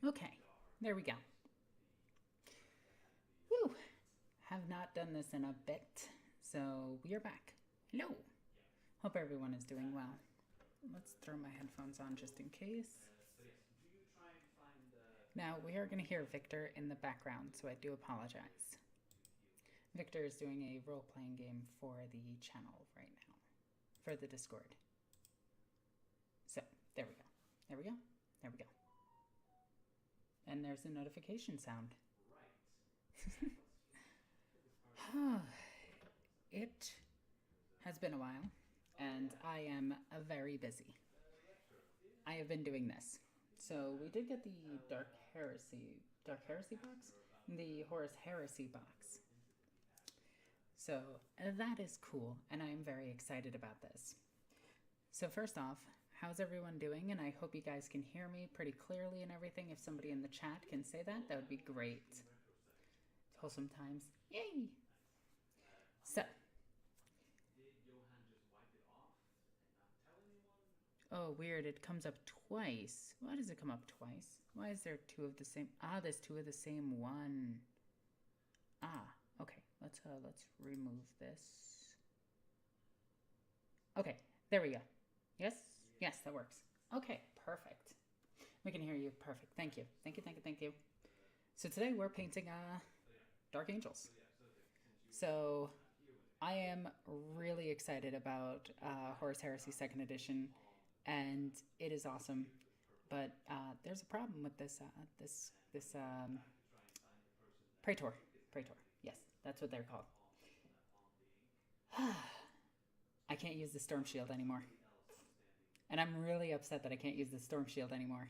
Okay, there we go. Woo! Have not done this in a bit, so we are back. Hello! Hope everyone is doing well. Let's throw my headphones on just in case. Now, we are going to hear Victor in the background, so I do apologize. Victor is doing a role-playing game for the channel right now, for the Discord. So, there we go. There we go. There we go. And there's a notification sound. It has been a while, and I am very busy. I have been doing this. So we did get the Dark Heresy box? The Horus Heresy box. So that is cool, and I am very excited about this. So first off, how's everyone doing? And I hope you guys can hear me pretty clearly and everything. If somebody in the chat can say that, that would be great. Wholesome times. Yay! So. Oh, weird. It comes up twice. Why does it come up twice? Why is there two of the same? Ah, there's two of the same one. Ah, okay. Let's remove this. Okay, there we go. Yes? Yes, that works. Okay, perfect. We can hear you. Perfect. Thank you. Thank you, thank you, thank you. So today we're painting Dark Angels. So I am really excited about Horus Heresy 2nd Edition, and it is awesome. But there's a problem with this Praetor. Yes, that's what they're called. I can't use the Storm Shield anymore. And I'm really upset that I can't use the Storm Shield anymore.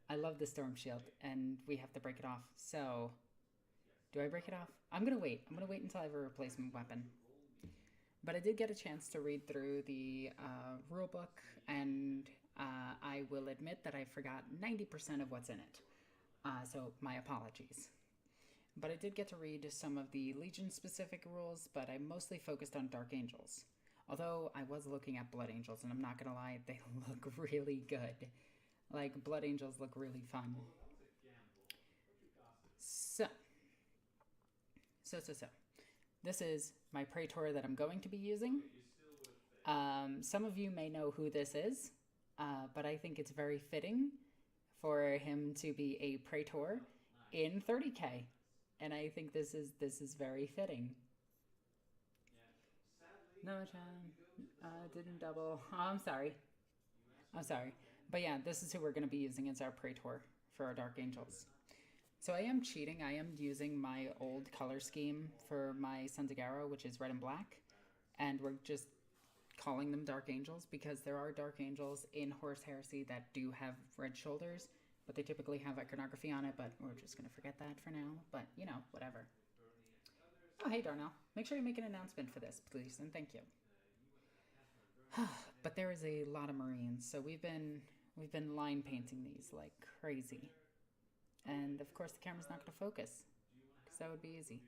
I love the Storm Shield, and we have to break it off. So, do I break it off? I'm going to wait. I'm going to wait until I have a replacement weapon. But I did get a chance to read through the rulebook, and I will admit that I forgot 90% of what's in it. So, my apologies. But I did get to read some of the Legion-specific rules, but I mostly focused on Dark Angels. Although I was looking at Blood Angels, and I'm not going to lie, they look really good. Like, Blood Angels look really fun. So. This is my Praetor that I'm going to be using. Some of you may know who this is, but I think it's very fitting for him to be a Praetor in 30k. And I think this is very fitting. No, John, didn't double. Oh, I'm sorry. But yeah, this is who we're going to be using as our Praetor for our Dark Angels. So I am cheating. I am using my old color scheme for my Sons of Garo, which is red and black. And we're just calling them Dark Angels because there are Dark Angels in Horus Heresy that do have red shoulders, but they typically have iconography on it, but we're just going to forget that for now. But, you know, whatever. Oh, hey, Darnell. Make sure you make an announcement for this, please, and thank you. But there is a lot of Marines, so we've been line painting these like crazy. And, of course, the camera's not going to focus, because that would be easy.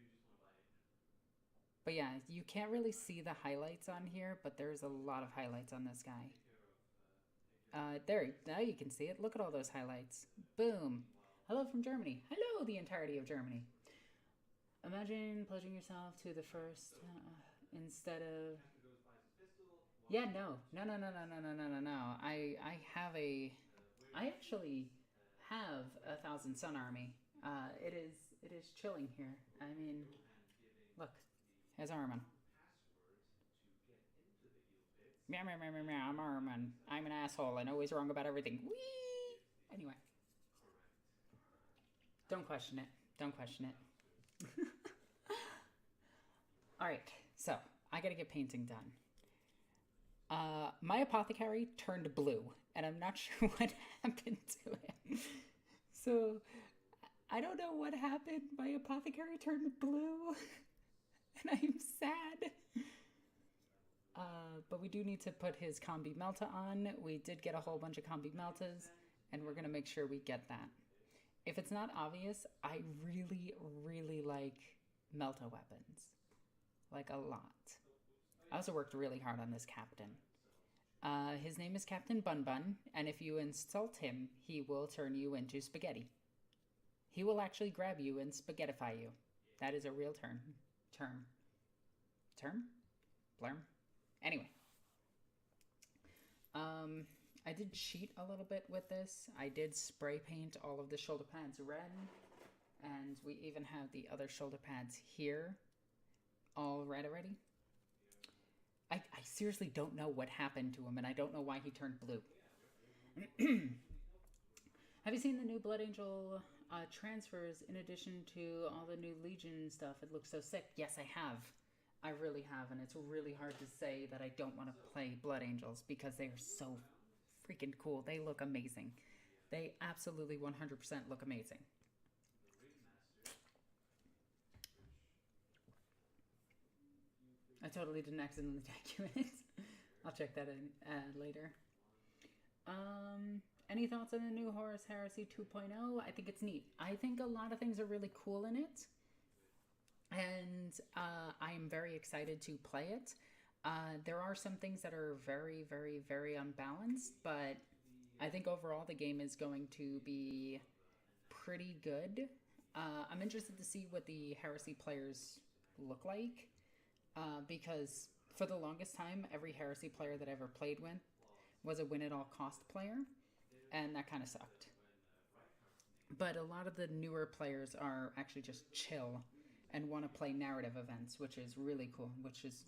But, yeah, you can't really see the highlights on here, but there's a lot of highlights on this guy. There, now you can see it. Look at all those highlights. Boom. Hello from Germany. Hello, the entirety of Germany. Imagine pledging yourself to the first, instead of... Yeah, no. I actually have a 1,000 Sun army. It is chilling here. I mean, look, here's Armin. Meow, meow, meow, meow, meow, I'm Armin. I'm an asshole and always wrong about everything. Whee! Anyway. Don't question it. Don't question it. Alright, so, I gotta get painting done. My apothecary turned blue, and I'm not sure what happened to him. So, I don't know what happened. My apothecary turned blue, and I am sad. But we do need to put his Combi Melta on. We did get a whole bunch of Combi Meltas, and we're going to make sure we get that. If it's not obvious, I really, really like Melta weapons. Like, a lot. I also worked really hard on this captain. His name is Captain Bun Bun, and if you insult him, he will turn you into spaghetti. He will actually grab you and spaghettify you. That is a real term. Blurm? Anyway. I did cheat a little bit with this. I did spray paint all of the shoulder pads red. And we even have the other shoulder pads here all red already. I seriously don't know what happened to him, and I don't know why he turned blue. Have you seen the new Blood Angel transfers in addition to all the new Legion stuff? It looks so sick. Yes, I have. I really have, and it's really hard to say that I don't want to play Blood Angels because they are so freaking cool. They look amazing. They absolutely 100% look amazing. I totally didn't accidentally tag you in. I'll check that in later. Any thoughts on the new Horus Heresy 2.0? I think it's neat. I think a lot of things are really cool in it. And I am very excited to play it. There are some things that are very, very, very unbalanced. But I think overall the game is going to be pretty good. I'm interested to see what the Heresy players look like. Because for the longest time, every Heresy player that I ever played with was a win-at-all-cost player, and that kind of sucked. But a lot of the newer players are actually just chill and want to play narrative events, which is really cool, which is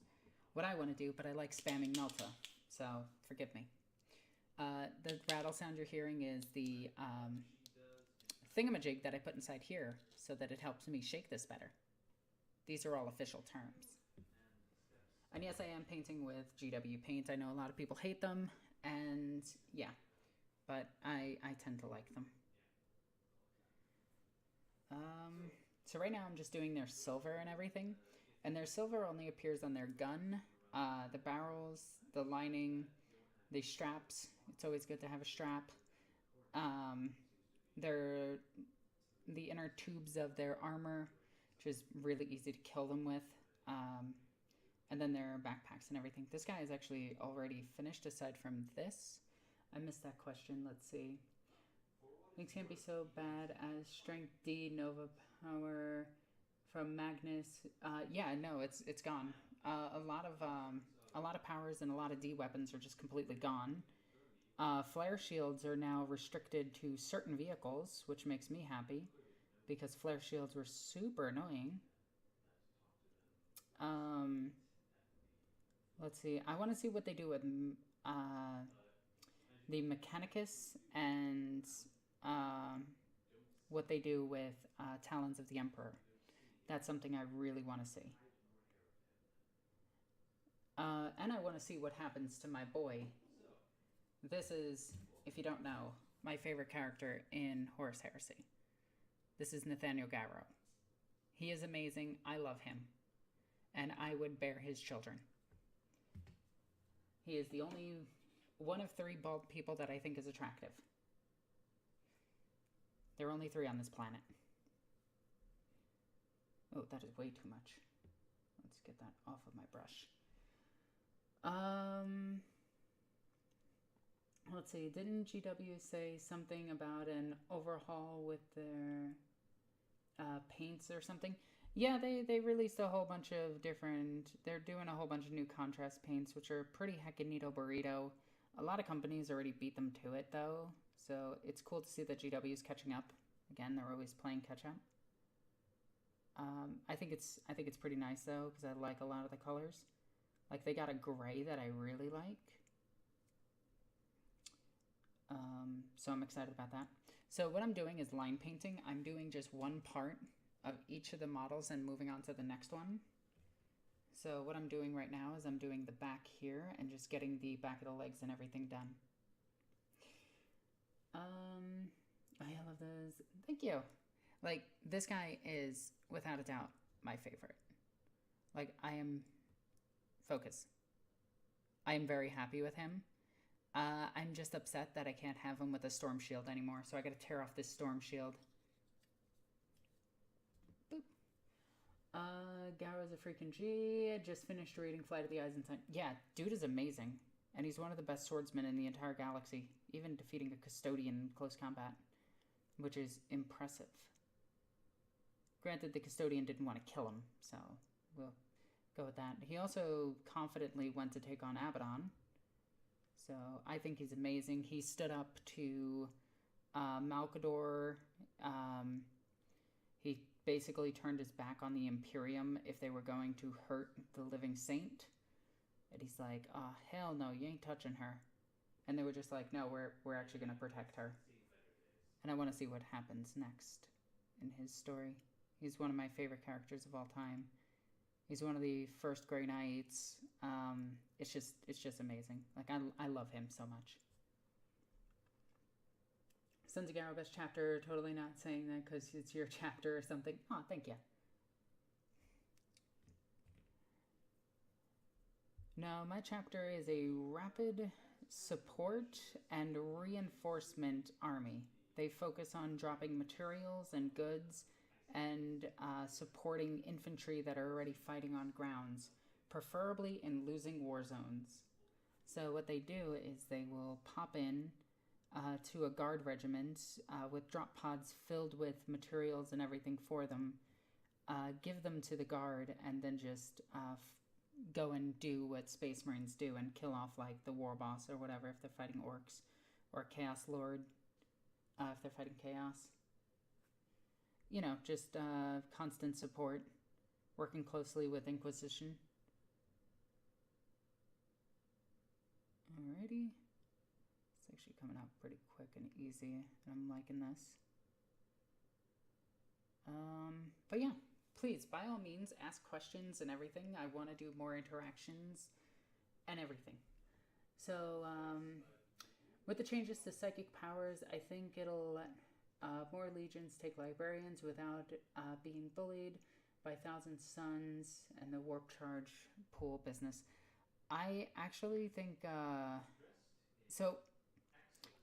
what I want to do, but I like spamming Melta, so forgive me. The rattle sound you're hearing is the thingamajig that I put inside here so that it helps me shake this better. These are all official terms. And yes, I am painting with GW paint. I know a lot of people hate them, and yeah, but I tend to like them. So right now I'm just doing their silver and everything, and their silver only appears on their gun, the barrels, the lining, the straps. It's always good to have a strap. The inner tubes of their armor, which is really easy to kill them with. And then their backpacks and everything. This guy is actually already finished aside from this. I missed that question. Let's see. Things can't be so bad as Strength D, Nova Power from Magnus. Yeah, no, it's gone. A lot of powers and a lot of D weapons are just completely gone. Flare shields are now restricted to certain vehicles, which makes me happy because flare shields were super annoying. Let's see. I want to see what they do with the Mechanicus and what they do with Talons of the Emperor. That's something I really want to see. And I want to see what happens to my boy. This is, if you don't know, my favorite character in Horus Heresy. This is Nathaniel Garrow. He is amazing. I love him. And I would bear his children. He is the only one of 3 bald people that I think is attractive. There are only 3 on this planet. Oh, that is way too much. Let's get that off of my brush. Let's see. Didn't GW say something about an overhaul with their paints or something? Yeah, they released a whole bunch of different... They're doing a whole bunch of new contrast paints, which are pretty heckin' neato burrito. A lot of companies already beat them to it, though. So it's cool to see that GW is catching up. Again, they're always playing catch-up. I think it's pretty nice, though, because I like a lot of the colors. Like, they got a gray that I really like. So I'm excited about that. So what I'm doing is line painting. I'm doing just one part of each of the models and moving on to the next one. So what I'm doing right now is I'm doing the back here and just getting the back of the legs and everything done. I love those. Thank you. Like, this guy is, without a doubt, my favorite. Like, I am... Focus. I am very happy with him. I'm just upset that I can't have him with a storm shield anymore, so I gotta tear off this storm shield. Boop. Garrow's a freaking G. I just finished reading Flight of the Eisenstein. Yeah, dude is amazing. And he's one of the best swordsmen in the entire galaxy, even defeating a custodian in close combat, which is impressive. Granted, the custodian didn't want to kill him, so we'll go with that. He also confidently went to take on Abaddon, so I think he's amazing. He stood up to Malkador. He basically turned his back on the Imperium if they were going to hurt the living saint. And he's like, oh, hell no, you ain't touching her. And they were just like, no, we're actually going to protect her. And I want to see what happens next in his story. He's one of my favorite characters of all time. He's one of the first Grey Knights. It's just amazing. Like, I love him so much. Sons of Garo best chapter. Totally not saying that because it's your chapter or something. Oh, thank you. No, my chapter is a rapid support and reinforcement army. They focus on dropping materials and goods and supporting infantry that are already fighting on grounds, preferably in losing war zones. So what they do is they will pop in to a guard regiment with drop pods filled with materials and everything for them, give them to the guard, and then just go and do what Space Marines do and kill off like the war boss or whatever if they're fighting orcs, or Chaos Lord if they're fighting Chaos. You know, just constant support, working closely with Inquisition. Alrighty. It's actually coming out pretty quick and easy, and I'm liking this. But yeah, please, by all means, ask questions and everything. I want to do more interactions and everything. So, with the changes to psychic powers, I think it'll let more legions take librarians without being bullied by Thousand Suns and the warp charge pool business. I actually think, so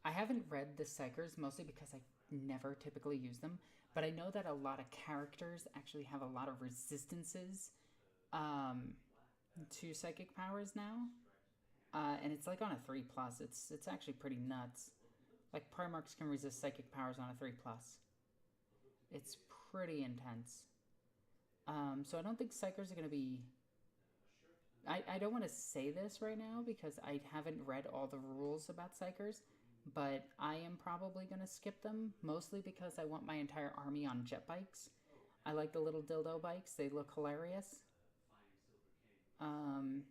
I haven't read the Psychers, mostly because I never typically use them, but I know that a lot of characters actually have a lot of resistances to psychic powers now, and it's like on a 3+. It's actually pretty nuts. Like, Primarchs can resist psychic powers on a 3+. It's pretty intense. So I don't think Psychers are going to be... I don't want to say this right now because I haven't read all the rules about Psychers, but I am probably going to skip them, mostly because I want my entire army on jet bikes. I like the little dildo bikes. They look hilarious. And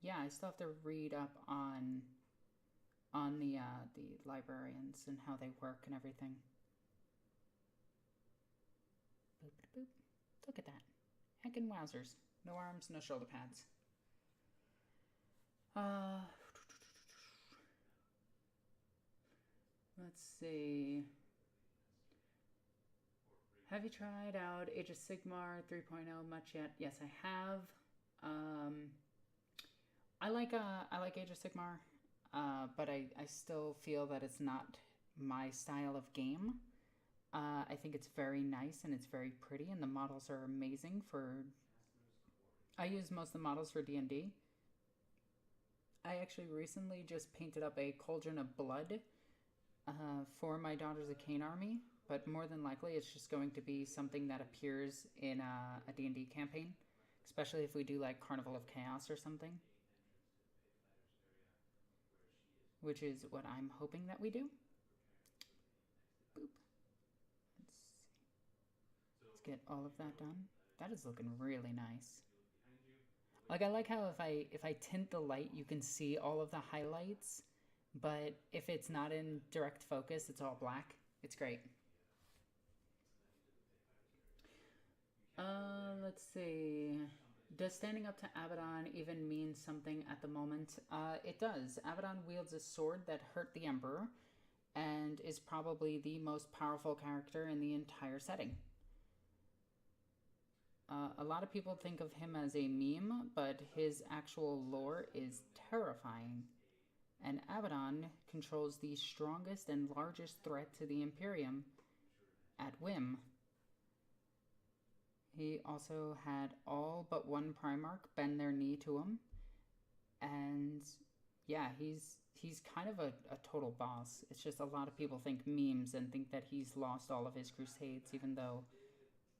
yeah, I still have to read up on the librarians and how they work and everything. Boop, boop. Look at that. Heckin' wowzers. No arms, no shoulder pads. Let's see. Have you tried out Age of Sigmar 3.0 much yet? Yes, I have. I like Age of Sigmar, but I still feel that it's not my style of game. I think it's very nice and it's very pretty, and the models are amazing for... I use most of the models for D&D. I actually recently just painted up a Cauldron of Blood for my Daughters of Cain army, but more than likely it's just going to be something that appears in a D&D campaign, especially if we do like Carnival of Chaos or something, which is what I'm hoping that we do. Boop. Let's get all of that done. That is looking really nice. Like, I like how if I tint the light, you can see all of the highlights, but if it's not in direct focus, it's all black. It's great. Let's see. Does standing up to Abaddon even mean something at the moment? It does. Abaddon wields a sword that hurt the Emperor and is probably the most powerful character in the entire setting. A lot of people think of him as a meme, but his actual lore is terrifying. And Abaddon controls the strongest and largest threat to the Imperium at whim. He also had all but one Primarch bend their knee to him, and yeah, he's kind of a total boss. It's just a lot of people think memes and think that he's lost all of his crusades, even though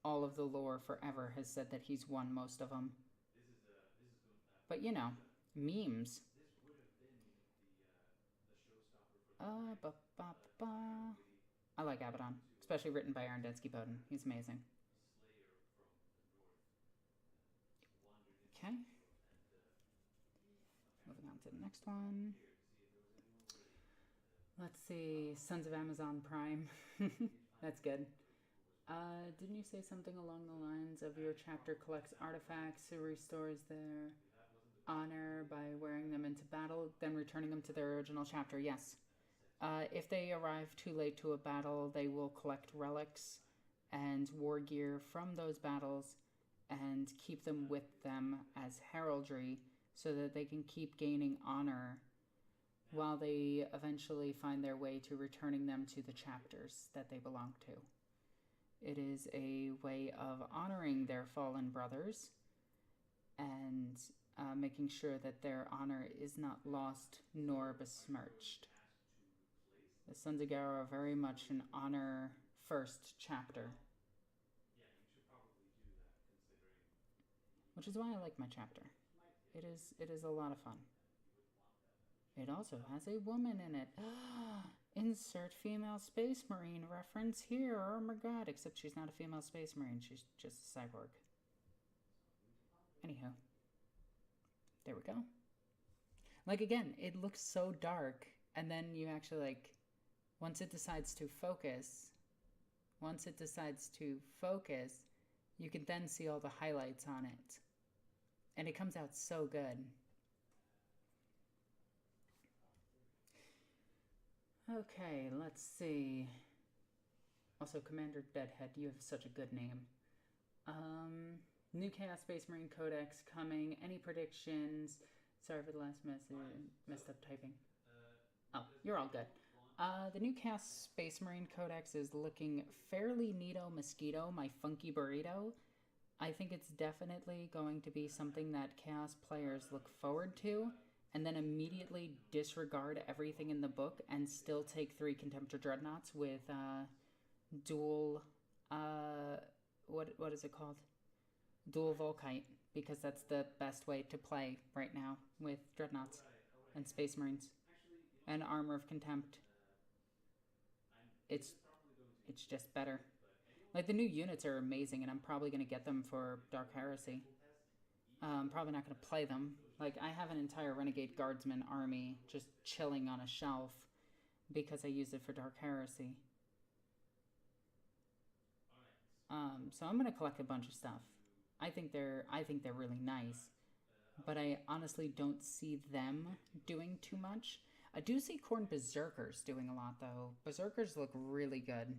all of the lore forever has said that he's won most of them. But you know, memes. Ba, ba, ba. I like Abaddon, especially written by Aaron Densky Bowden. He's amazing. Okay. Moving on to the next one. Let's see. Sons of Amazon Prime. That's good. Didn't you say something along the lines of your chapter collects artifacts, restores their honor by wearing them into battle, then returning them to their original chapter? Yes. If they arrive too late to a battle, they will collect relics and war gear from those battles and keep them with them as heraldry so that they can keep gaining honor while they eventually find their way to returning them to the chapters that they belong to. It is a way of honoring their fallen brothers and making sure that their honor is not lost nor besmirched. The Sons of Gara are very much an honor first chapter, which is why I like my chapter. It is a lot of fun. It also has a woman in it. Insert female space marine reference here. Oh my god, except she's not a female space marine, she's just a cyborg. Anywho, there we go. Like, again, it looks so dark, and then you actually, like, once it decides to focus, you can then see all the highlights on it. And it comes out so good. Okay, let's see. Also, Commander Deadhead, you have such a good name. New Chaos Space Marine Codex coming. Any predictions? Sorry for the last messed up typing. Oh, you're all good. The new Chaos Space Marine Codex is looking fairly neato mosquito, my funky burrito. I think it's definitely going to be something that Chaos players look forward to, and then immediately disregard everything in the book and still take 3 Contemptor Dreadnoughts with dual, what is it called? Dual Volkite, because that's the best way to play right now with Dreadnoughts and Space Marines and Armor of Contempt. It's just better. Like, the new units are amazing, and I'm probably going to get them for Dark Heresy. I'm probably not going to play them. Like, I have an entire Renegade Guardsman army just chilling on a shelf because I use it for Dark Heresy. So I'm going to collect a bunch of stuff. I think they're really nice, but I honestly don't see them doing too much. I do see Khorne Berserkers doing a lot, though. Berserkers look really good.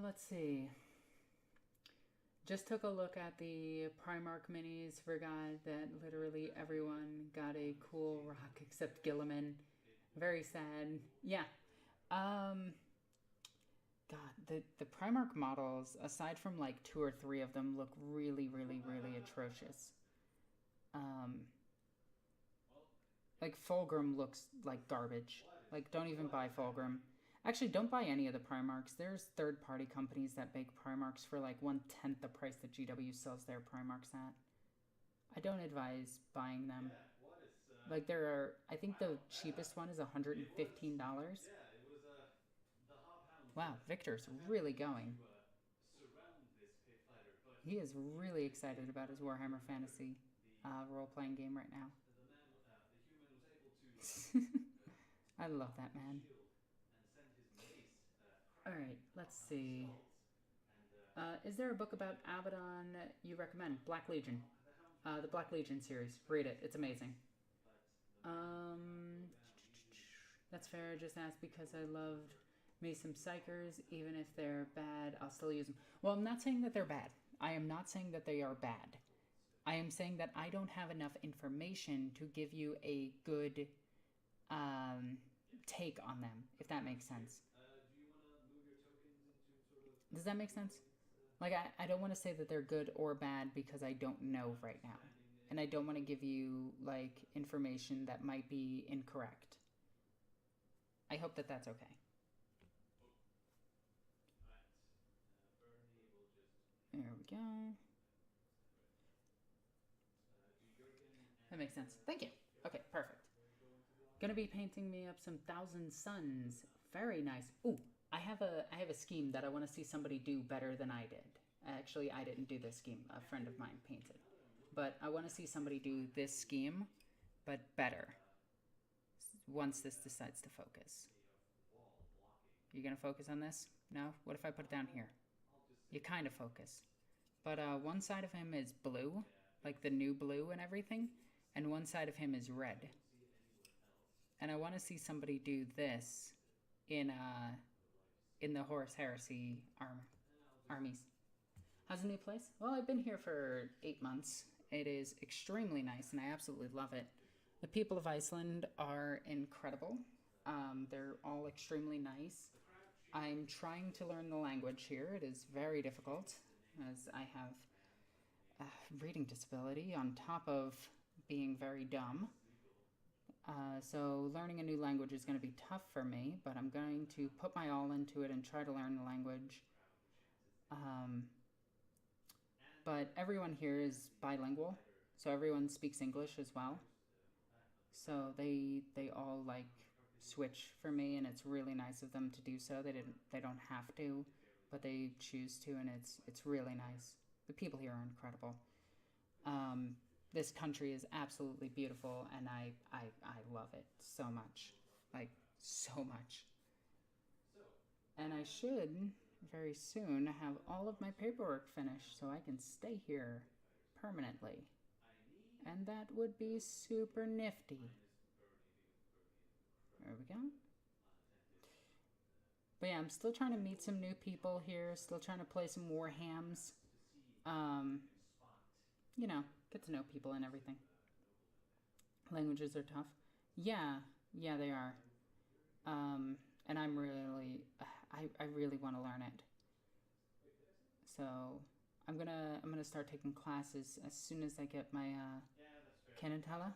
Let's see. Just took a look at the Primarch minis. Forgot that literally everyone got a cool rock except Gilliman. Very sad. Yeah. God, the Primarch models, aside from like 2 or 3 of them, look really, really, really atrocious. Like, Fulgrim looks like garbage. Like, don't even buy Fulgrim. Actually, don't buy any of the Primarchs. There's third-party companies that make Primarchs for like 1/10 the price that GW sells their Primarchs at. I don't advise buying them. Like, there are, I think the cheapest one is $115. Wow, Victor's really going. He is really excited about his Warhammer Fantasy role-playing game right now. I love that man. Alright, let's see. Is there a book about Abaddon you recommend? Black Legion. The Black Legion series. Read it. It's amazing. That's fair. Just ask because I loved me some Psychers. Even if they're bad, I'll still use them. Well, I'm not saying that they're bad. I am not saying that they are bad. I am saying that I don't have enough information to give you a good take on them, if that makes sense. Does that make sense? Like, I don't want to say that they're good or bad because I don't know right now. and I don't want to give you, like, information that might be incorrect. I hope that that's okay. There we go. That makes sense. Thank you. Okay, perfect. Gonna be painting me up some Thousand Suns. Very nice. Ooh, I have a scheme that I want to see somebody do better than I did. Actually, I didn't do this scheme. A friend of mine painted. But I want to see somebody do this scheme, but better. Once this decides to focus. You gonna focus on this? No? What if I put it down here? You kind of focus. But one side of him is blue, like the new blue and everything, and one side of him is red. And I want to see somebody do this in the Horus Heresy armies. How's the new place? Well, I've been here for 8 months. It is extremely nice, and I absolutely love it. The people of Iceland are incredible. They're all extremely nice. I'm trying to learn the language here. It is very difficult, as I have a reading disability on top of being very dumb. So learning a new language is going to be tough for me, but I'm going to put my all into it and try to learn the language. But everyone here is bilingual, so everyone speaks English as well. So they all like switch for me, and it's really nice of them to do so. They don't have to, but they choose to, and it's really nice. The people here are incredible. This country is absolutely beautiful, and I love it so much, like so much. And I should very soon have all of my paperwork finished so I can stay here permanently. And that would be super nifty. There we go. But yeah, I'm still trying to meet some new people here, still trying to play some Warhams. You know, get to know people and everything. Languages are tough. Yeah, they are. And I'm really, I really want to learn it. So I'm gonna start taking classes as soon as I get my Canatella,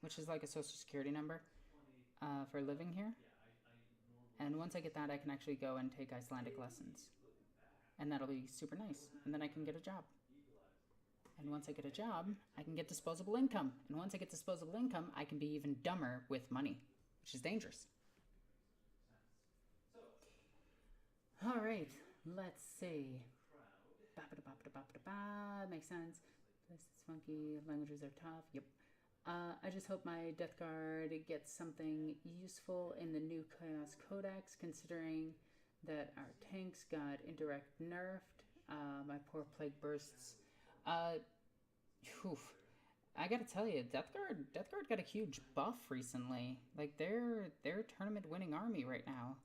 which is like a social security number for living here. And once I get that, I can actually go and take Icelandic lessons, and that'll be super nice. And then I can get a job. And once I get a job, I can get disposable income. And once I get disposable income, I can be even dumber with money, which is dangerous. All right, let's see. Makes sense. This is funky. Languages are tough. Yep. I just hope my Death Guard gets something useful in the new Chaos Codex, considering that our tanks got indirect nerfed. My poor Plague Bursts. I gotta tell you, Death Guard got a huge buff recently. Like, they're tournament winning army right now.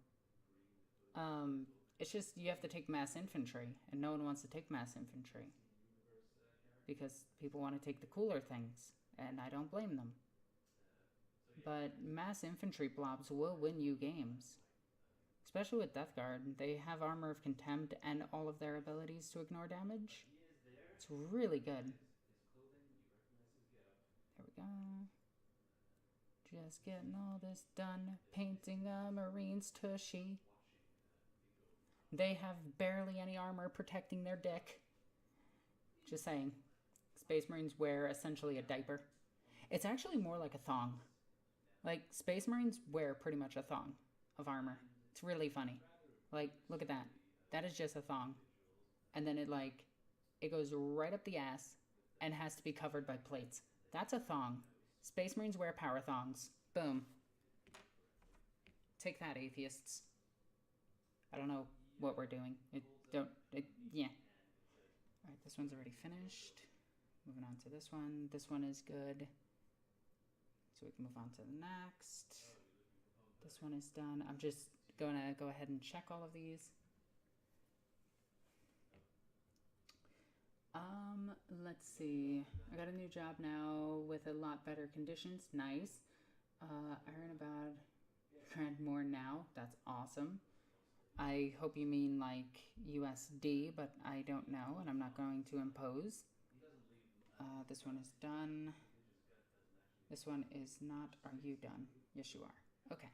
It's just you have to take mass infantry, and no one wants to take mass infantry because people want to take the cooler things, and I don't blame them. But mass infantry blobs will win you games, especially with Death Guard. They have Armor of Contempt and all of their abilities to ignore damage. It's really good. There we go. Just getting all this done, painting a Marine's tushy. They have barely any armor protecting their dick. Just saying. Space Marines wear essentially a diaper. It's actually more like a thong. Like, Space Marines wear pretty much a thong of armor. It's really funny. Like, look at that. That is just a thong. And then it goes right up the ass and has to be covered by plates. That's a thong. Space Marines wear power thongs. Boom. Take that, atheists. I don't know what we're doing. Yeah. Alright, this one's already finished. Moving on to this one. This one is good. So we can move on to the next. This one is done. I'm just gonna go ahead and check all of these. Let's see. I got a new job now with a lot better conditions. Nice. I earn about $1,000 more now. That's awesome. I hope you mean like USD, but I don't know, and I'm not going to impose. This one is done. This one is not. Are you done? Yes, you are. Okay.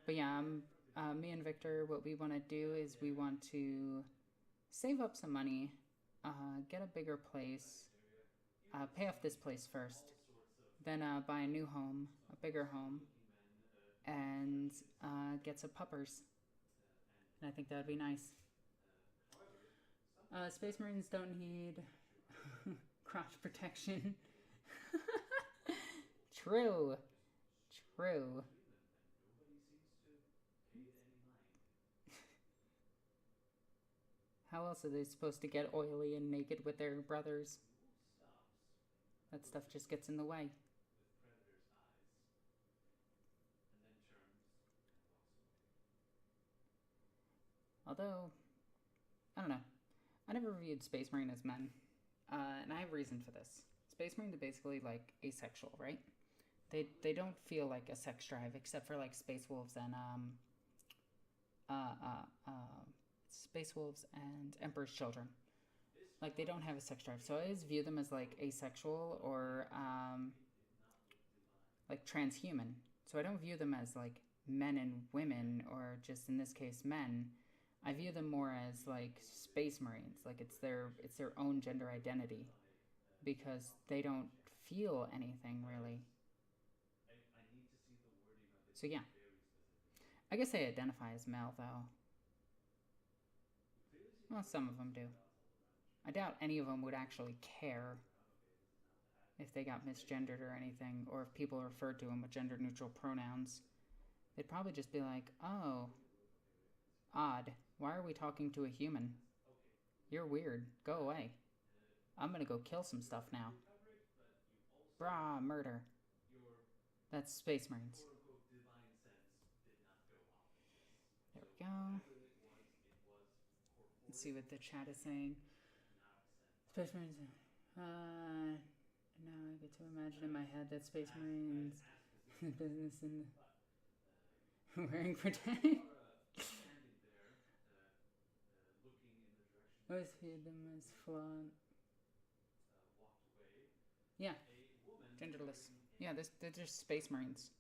But yeah, me and Victor, what we want to do is we want to save up some money, get a bigger place, pay off this place first, then buy a new home, a bigger home, and get some puppers. And I think that would be nice. Space Marines don't need crotch protection. True. True. How else are they supposed to get oily and naked with their brothers? That stuff just gets in the way. Although, I don't know. I never viewed Space Marine as men. And I have reason for this. Space Marines are basically like asexual, right? They don't feel like a sex drive except for like Space Wolves and Space Wolves and Emperor's Children. Like they don't have a sex drive, so I always view them as like asexual or like transhuman. So I don't view them as like men and women or just in this case men. I view them more as like Space Marines, like it's their own gender identity, because they don't feel anything really. So yeah, I guess they identify as male though. Well, some of them do. I doubt any of them would actually care if they got misgendered or anything, or if people referred to them with gender-neutral pronouns. They'd probably just be like, oh, odd. Why are we talking to a human? You're weird. Go away. I'm gonna go kill some stuff now. Brah, murder. That's Space Marines. There we go. Let's see what the chat is saying. Space Marines. Now I get to imagine in my head that Space Marines business in wearing protect. Always viewed them as flawed. Yeah, genderless. Yeah, they're just Space Marines.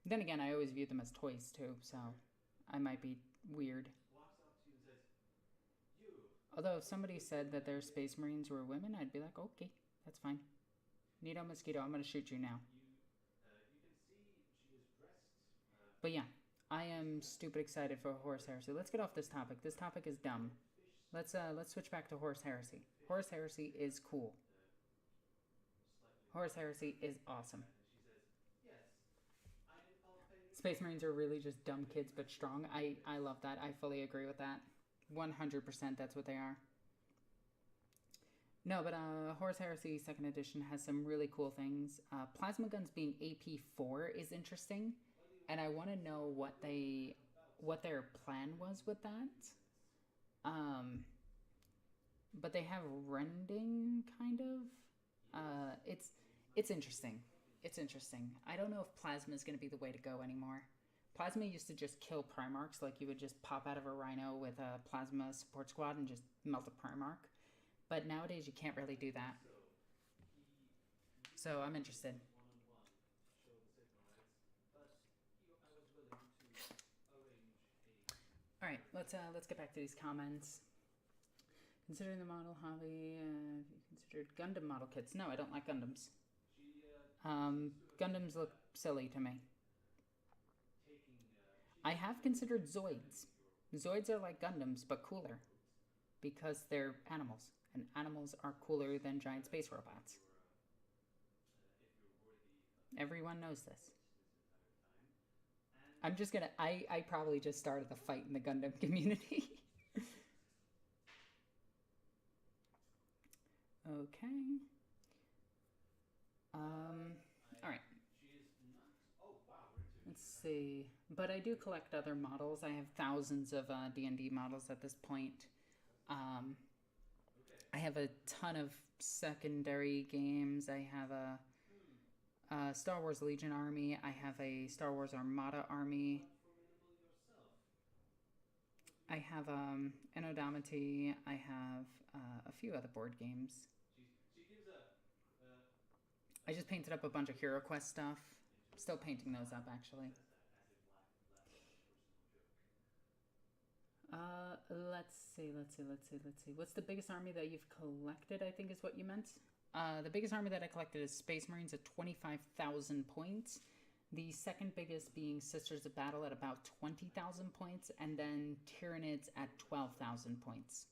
Then again, I always viewed them as toys too, so I might be weird. Although if somebody said that their Space Marines were women, I'd be like, okay, that's fine. Nido Mosquito, I'm gonna shoot you now. But yeah, I am stupid excited for Horus Heresy. Let's get off this topic. This topic is dumb. Let's switch back to Horus Heresy. Horus Heresy is cool. Horus Heresy is awesome. Space Marines are really just dumb kids but strong. I love that. I fully agree with that. 100% that's what they are. No, but Horus Heresy 2nd edition has some really cool things. Plasma guns being AP4 is interesting, and I want to know what their plan was with that. But they have rending, kind of. It's interesting. It's interesting. I don't know if plasma is going to be the way to go anymore. Plasma used to just kill Primarchs, like you would just pop out of a Rhino with a plasma support squad and just melt a Primarch. But nowadays you can't really do that. So I'm interested. All right, let's get back to these comments. Considering the model hobby, have you considered Gundam model kits? No, I don't like Gundams. Gundams look silly to me. I have considered Zoids. Zoids are like Gundams, but cooler. Because they're animals. And animals are cooler than giant space robots. Everyone knows this. I'm just gonna... I probably just started a fight in the Gundam community. Okay. Alright. Let's see. But I do collect other models. I have thousands of D&D models at this point. I have a ton of secondary games. I have a Star Wars Legion army. I have a Star Wars Armada army. I have an odometer. I have a few other board games. I just painted up a bunch of Hero Quest stuff. Still painting those up, actually. Let's see. What's the biggest army that you've collected, I think is what you meant. The biggest army that I collected is Space Marines at 25,000 points. The second biggest being Sisters of Battle at about 20,000 points, and then Tyranids at 12,000 points.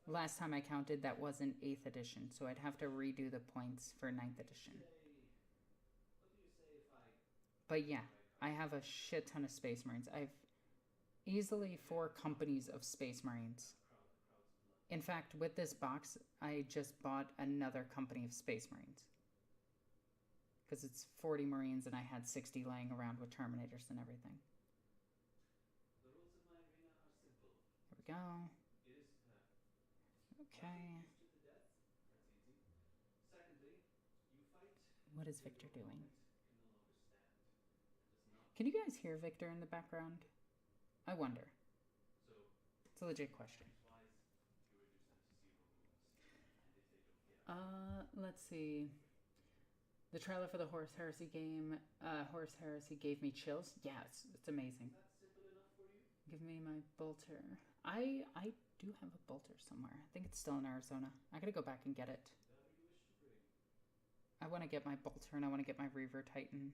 Last time I counted, that wasn't 8th edition, so I'd have to redo the points for 9th edition. But yeah, I have a shit ton of Space Marines. I've easily 4 companies of Space Marines. In fact, with this box, I just bought another company of Space Marines. Because it's 40 Marines and I had 60 laying around with Terminators and everything. There we go. Okay. What is Victor doing? Can you guys hear Victor in the background? I wonder. It's a legit question. Let's see. The trailer for the Horus Heresy game, Horus Heresy gave me chills. Yeah, it's amazing. Give me my bolter. I do have a bolter somewhere. I think it's still in Arizona. I gotta go back and get it. I want to get my bolter and I want to get my Reaver Titan.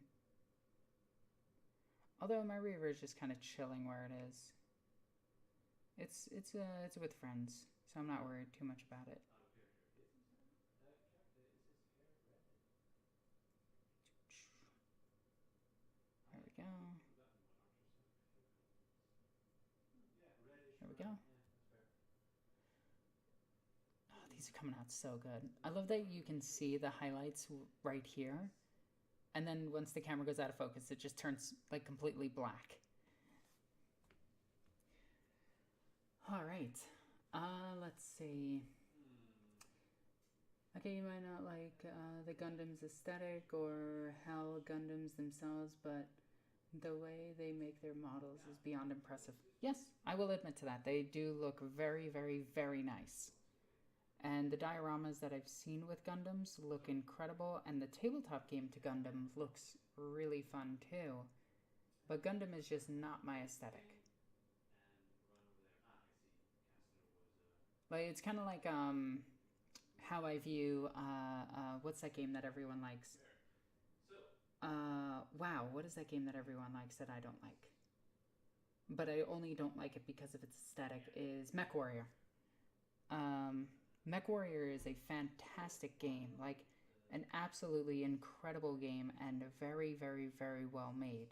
Although my Reaver is just kind of chilling where it is. It's with friends, so I'm not worried too much about it. There we go. There we go. Oh, these are coming out so good. I love that you can see the highlights right here. And then once the camera goes out of focus, it just turns like completely black. All right. Let's see. Okay, you might not like the Gundam's aesthetic or Hell Gundams themselves, but the way they make their models is beyond impressive. Yes, I will admit to that. They do look very, very, very nice. And the dioramas that I've seen with Gundams look incredible, and the tabletop game to Gundam looks really fun too. But Gundam is just not my aesthetic. Like, it's kind of like how I view what's that game that everyone likes? Wow, what is that game that everyone likes that I don't like? But I only don't like it because of its aesthetic, is MechWarrior. MechWarrior is a fantastic game, like an absolutely incredible game and very, very, very well made.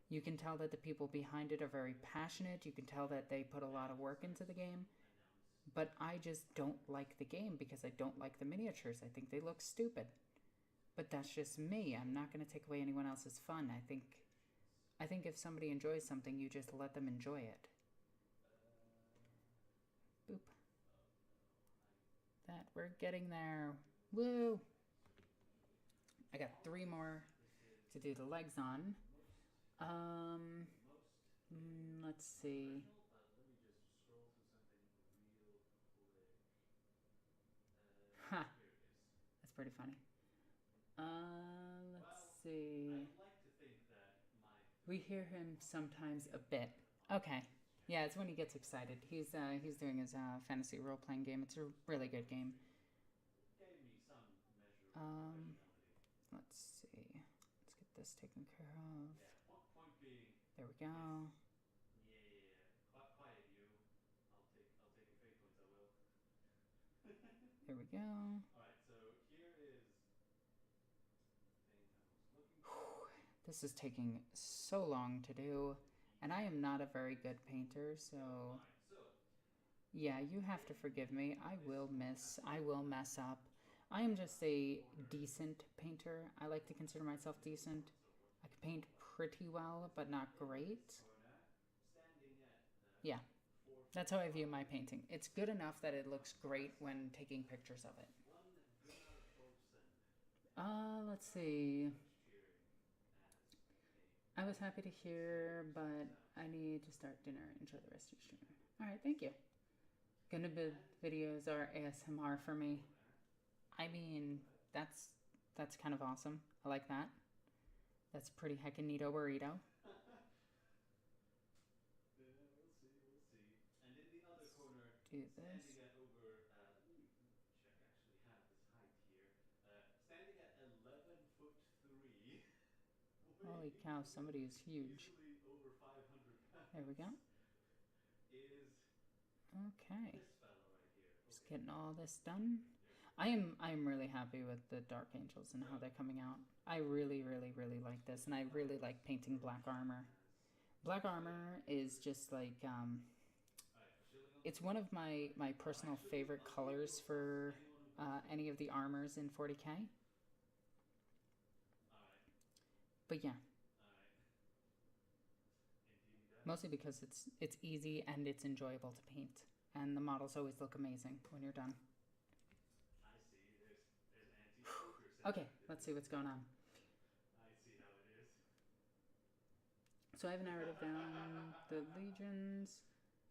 You can tell that the people behind it are very passionate. You can tell that they put a lot of work into the game. But I just don't like the game because I don't like the miniatures. I think they look stupid. But that's just me. I'm not going to take away anyone else's fun. I think if somebody enjoys something, you just let them enjoy it. Boop. That we're getting there. Woo! I got 3 more to do the legs on. Let's see. Ha! That's pretty funny. Let's see. We hear him sometimes a bit. Okay. Yeah, it's when he gets excited. He's doing his fantasy role-playing game. It's a really good game. Let's see. Let's get this taken care of. There we go. There we go. This is taking so long to do, and I am not a very good painter, so yeah, you have to forgive me. I will mess up. I am just a decent painter. I like to consider myself decent. I can paint pretty well, but not great. Yeah, that's how I view my painting. It's good enough that it looks great when taking pictures of it. Let's see. I was happy to hear, but I need to start dinner. Enjoy the rest of your stream. Alright, thank you. Gundam videos are ASMR for me. I mean, that's kind of awesome. I like that. That's pretty heckin' neato burrito. And in the other corner, Do standing this. at over, let me check, I actually have his height here. Standing at 11 foot 3, Holy weighing cow, somebody is huge. easily over 500 There we pounds, go. is Okay. this fella right here. Just getting all this done. I am really happy with the Dark Angels and how they're coming out. I really like this, and I really like painting black armor. Black armor is just like it's one of my personal favorite colors for any of the armors in 40k. But yeah, mostly because it's easy and it's enjoyable to paint, and the models always look amazing when you're done. I see. There's Okay, let's see what's going on. I see how it is. So I have narrowed down the legions.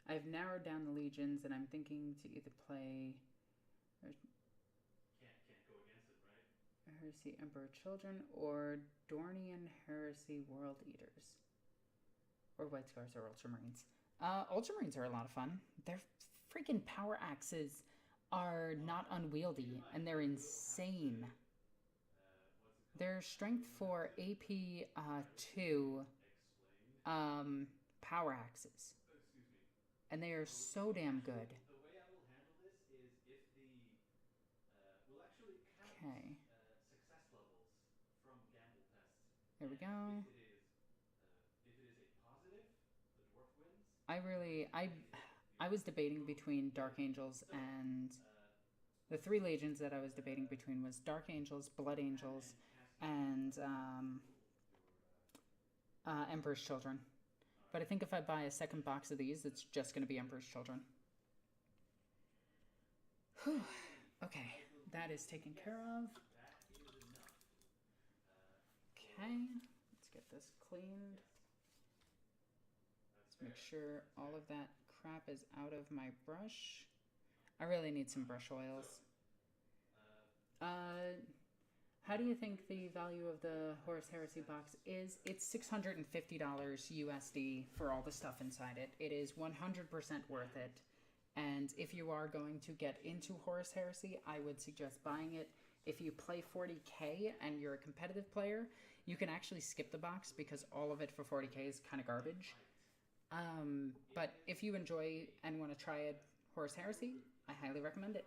I've narrowed down the legions, and I'm thinking to either play Can't go against it, right? Heresy Emperor Children or Dornian Heresy World Eaters. Or White Scars or Ultramarines. Ultramarines are a lot of fun. Their freaking power axes are not unwieldy, and they're insane. Their strength 4 AP 2 power axes. And they are so damn good. The way I will handle this is if we'll actually count Okay. success levels from gamble tests. There we go. If it is a positive, the dwarf wins. I was debating between Dark Angels and the 3 legions that I was debating between was Dark Angels, Blood Angels, and Emperor's Children. But I think if I buy a second box of these, it's just going to be Emperor's Children. Whew. Okay, that is taken care of. Okay, let's get this cleaned. Let's make sure all of that crap is out of my brush. I really need some brush oils. How do you think the value of the Horus Heresy box is? It's $650 USD for all the stuff inside it. It is 100% worth it. And if you are going to get into Horus Heresy, I would suggest buying it. If you play 40k and you're a competitive player, you can actually skip the box because all of it for 40k is kind of garbage. But if you enjoy and want to try it, Horus Heresy, I highly recommend it.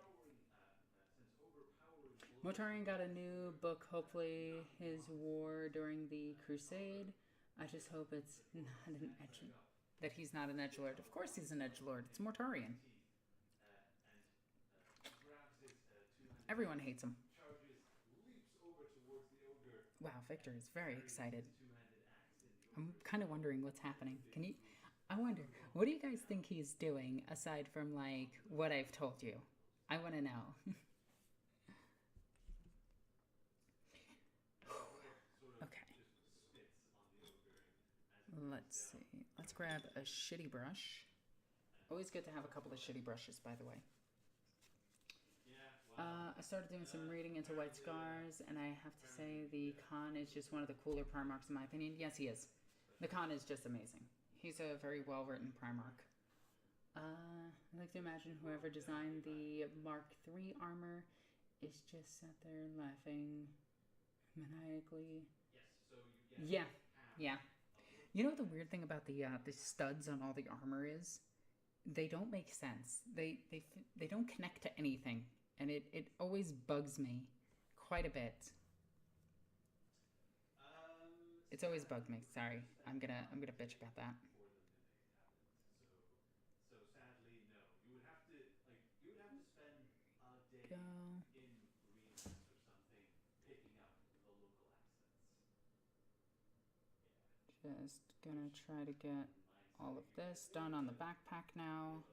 Motarian got a new book, hopefully his war during the Crusade. I just hope it's not an edgelord. That he's not an edgelord. Of course he's an edgelord. It's Mortarion. Everyone hates him. Wow, Victor is very excited. I'm kind of wondering what's happening. I wonder, what do you guys think he's doing aside from, like, what I've told you? I want to know. Let's see. Let's grab a shitty brush. Always good to have a couple of shitty brushes, by the way. I started doing some reading into White Scars, and I have to say the Khan is just one of the cooler Primarchs in my opinion. Yes, he is. The Khan is just amazing. He's a very well-written Primarch. I like to imagine whoever designed the Mark III armor is just sat there laughing maniacally. Yeah. You know what the weird thing about the studs on all the armor is? They don't make sense. They don't connect to anything, and it always bugs me quite a bit. It's always bugged me. Sorry, I'm gonna bitch about that. So sadly, no. You would have to spend a day Go. in Relapse or something picking up the local accents. Just gonna try to get all of this done on the backpack now.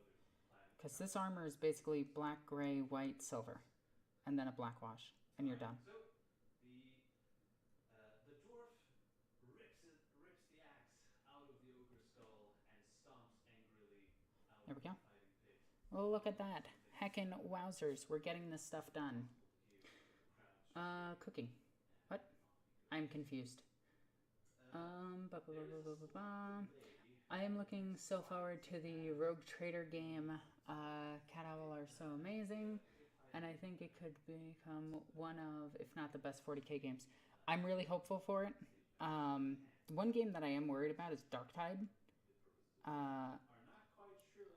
Because this armor is basically black, gray, white, silver. And then a black wash. And you're done. So the dwarf rips the Oh, look at that. Heckin' wowzers, we're getting this stuff done. Cooking. What? I'm confused. I am looking so forward to the Rogue Trader game. Cat Owl are so amazing, and I think it could become one of, if not the best 40k games. I'm really hopeful for it. One game that I am worried about is Darktide.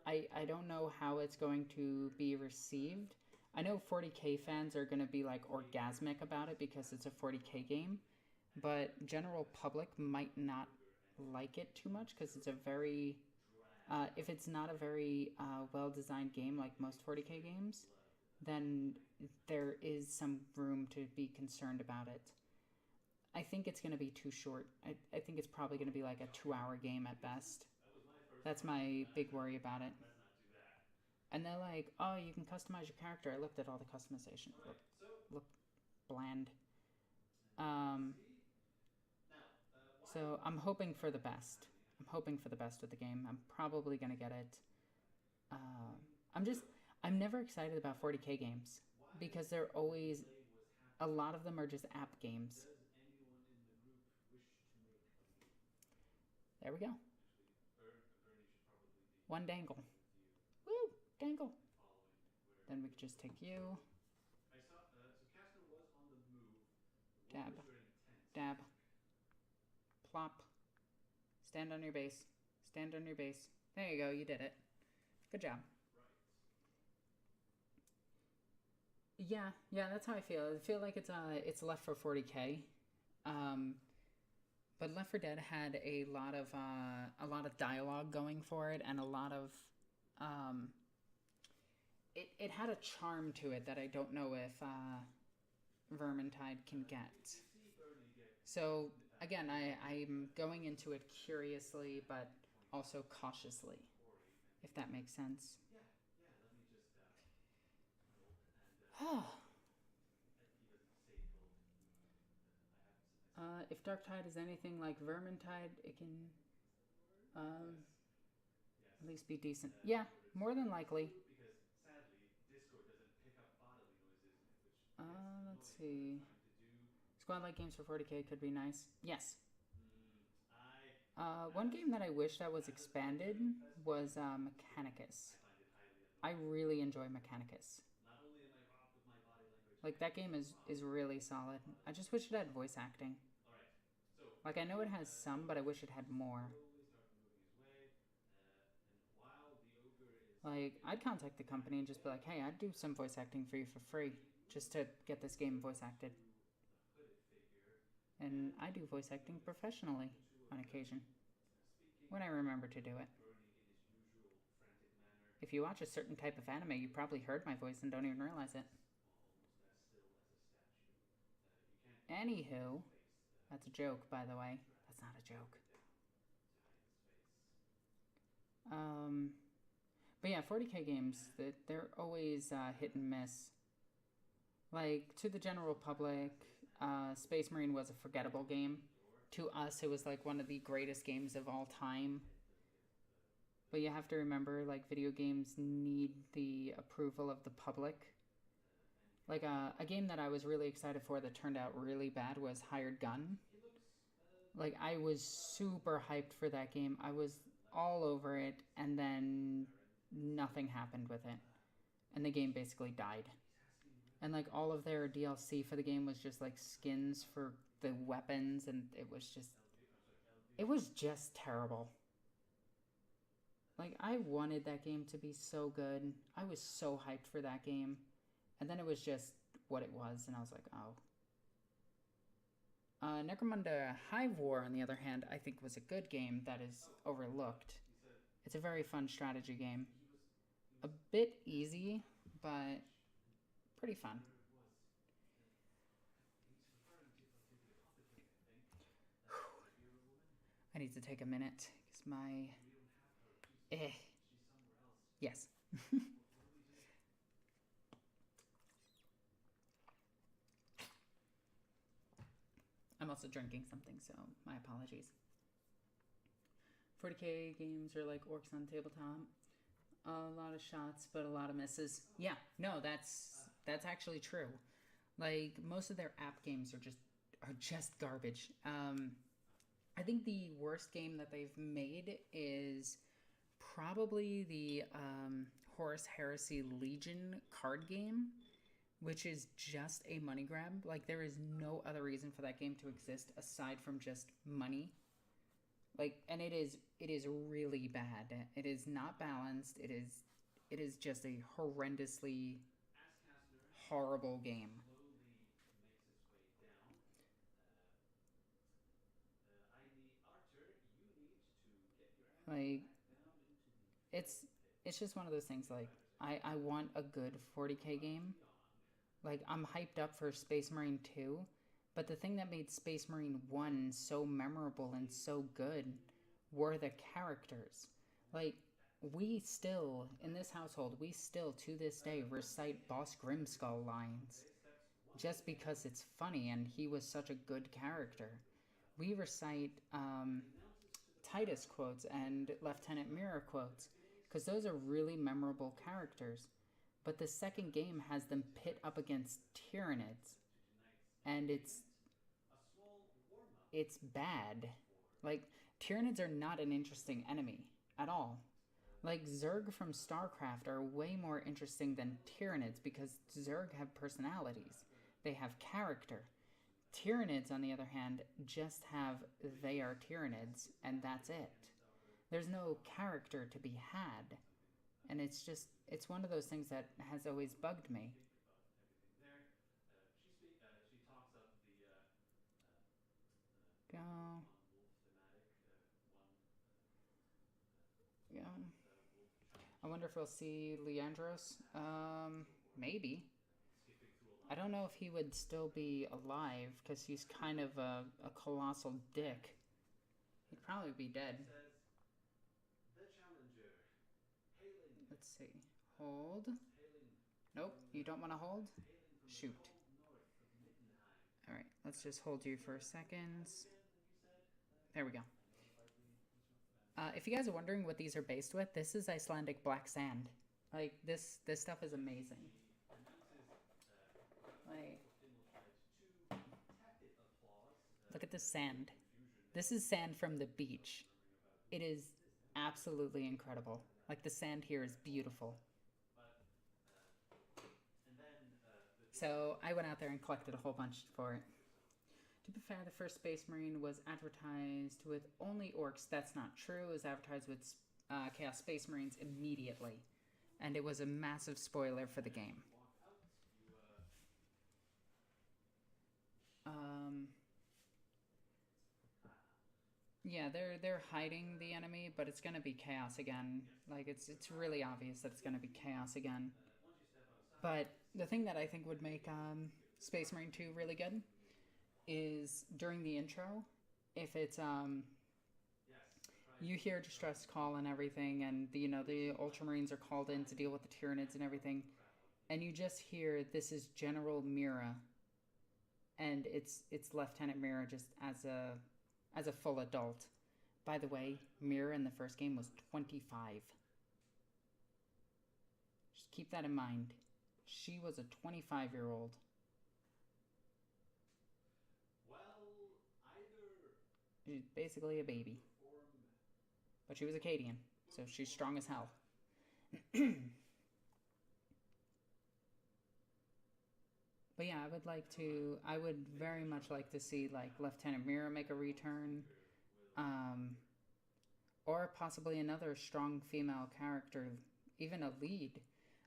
I don't know how it's going to be received. I know 40k fans are going to be like orgasmic about it because it's a 40k game, but general public might not like it too much because it's a very, if it's not a very well-designed game like most 40k games, then there is some room to be concerned about it. I think it's going to be too short. I think it's probably going to be like a 2-hour game at best. That's my big worry about it. And they're like, oh, you can customize your character. I looked at all the customization. Look bland. So I'm hoping for the best. I'm hoping for the best with the game. I'm probably going to get it. I'm never excited about 40k games because they're always, a lot of them are just app games. There we go. One dangle. Woo! Dangle. Then we could just take you. Dab. Dab. Plop. Stand on your base. Stand on your base. There you go, you did it. Good job. Yeah, that's how I feel. I feel like it's Left for 40k. But Left 4 Dead had a lot of dialogue going for it, and a lot of it had a charm to it that I don't know if Vermintide can get. So again, I'm going into it curiously, but also cautiously, if that makes sense. If Darktide is anything like Vermintide, it can at least be decent. Yeah, more than likely. Let's see. Squad-like games for 40k could be nice. Yes. One game that I wish that was expanded was Mechanicus. I really enjoy Mechanicus. Like, that game is really solid. I just wish it had voice acting. Like, I know it has some, but I wish it had more. Like, I'd contact the company and just be like, hey, I'd do some voice acting for you for free, just to get this game voice acted. And I do voice acting professionally on occasion, when I remember to do it. If you watch a certain type of anime, you probably heard my voice and don't even realize it. Anywho, that's a joke, by the way. That's not a joke. But yeah, 40k games, they're always hit and miss. Like, to the general public, Space Marine was a forgettable game. To us, it was like one of the greatest games of all time. But you have to remember, like, video games need the approval of the public. Like, a game that I was really excited for that turned out really bad was Hired Gun. Like, I was super hyped for that game. I was all over it, and then nothing happened with it. And the game basically died. And, like, all of their DLC for the game was just, like, skins for the weapons, and it was just terrible. Like, I wanted that game to be so good. I was so hyped for that game. And then it was just what it was, and I was like, oh. Necromunda Hive War, on the other hand, I think was a good game that is overlooked. It's a very fun strategy game. A bit easy, but pretty fun. I need to take a minute, because my... Yes. I'm also drinking something, so my apologies. 40k games are like Orcs on Tabletop. A lot of shots, but a lot of misses. Yeah, no, that's actually true. Like most of their app games are just garbage. I think the worst game that they've made is probably the Horus Heresy Legion card game, which is just a money grab. Like there is no other reason for that game to exist aside from just money. Like, and it is really bad. It is not balanced. It is just a horrendously horrible game. Like it's it's just one of those things. Like I want a good 40K game. Like I'm hyped up for Space Marine 2, but the thing that made Space Marine 1 so memorable and so good were the characters. Like we still in this household, we still to this day recite Boss Grimskull lines just because it's funny and he was such a good character. We recite Titus quotes and Lieutenant Mira quotes because those are really memorable characters. But the second game has them pit up against Tyranids, and it's bad. Like Tyranids are not an interesting enemy at all. Like Zerg from StarCraft are way more interesting than Tyranids because Zerg have personalities. They have character. Tyranids, on the other hand, just have they are Tyranids, and that's it. There's no character to be had. And it's one of those things that has always bugged me. Go, go. I wonder if we'll see Leandros. Maybe. I don't know if he would still be alive because he's kind of a colossal dick. He'd probably be dead. Let's see. Hold. Nope, you don't want to hold? Shoot. Alright, let's just hold you for seconds. There we go. If you guys are wondering what these are based with, this is Icelandic black sand. Like this stuff is amazing. Like, look at the sand. This is sand from the beach. It is absolutely incredible. Like the sand here is beautiful. So I went out there and collected a whole bunch for it. To be fair, the first Space Marine was advertised with only orcs. That's not true. It was advertised with Chaos Space Marines immediately. And it was a massive spoiler for the game. Yeah, they're hiding the enemy, but it's gonna be chaos again. Like it's really obvious that it's gonna be chaos again. But the thing that I think would make Space Marine 2 really good is during the intro, if it's you hear distress call and everything, and the Ultramarines are called in to deal with the Tyranids and everything, and you just hear this is General Mira, and it's Lieutenant Mira just as a full adult. By the way, Mira in the first game was 25. Just keep that in mind. She was a 25-year-old. She's basically a baby. But she was Acadian, so she's strong as hell. But yeah, I would very much like to see like Lieutenant Mira make a return, or possibly another strong female character, even a lead.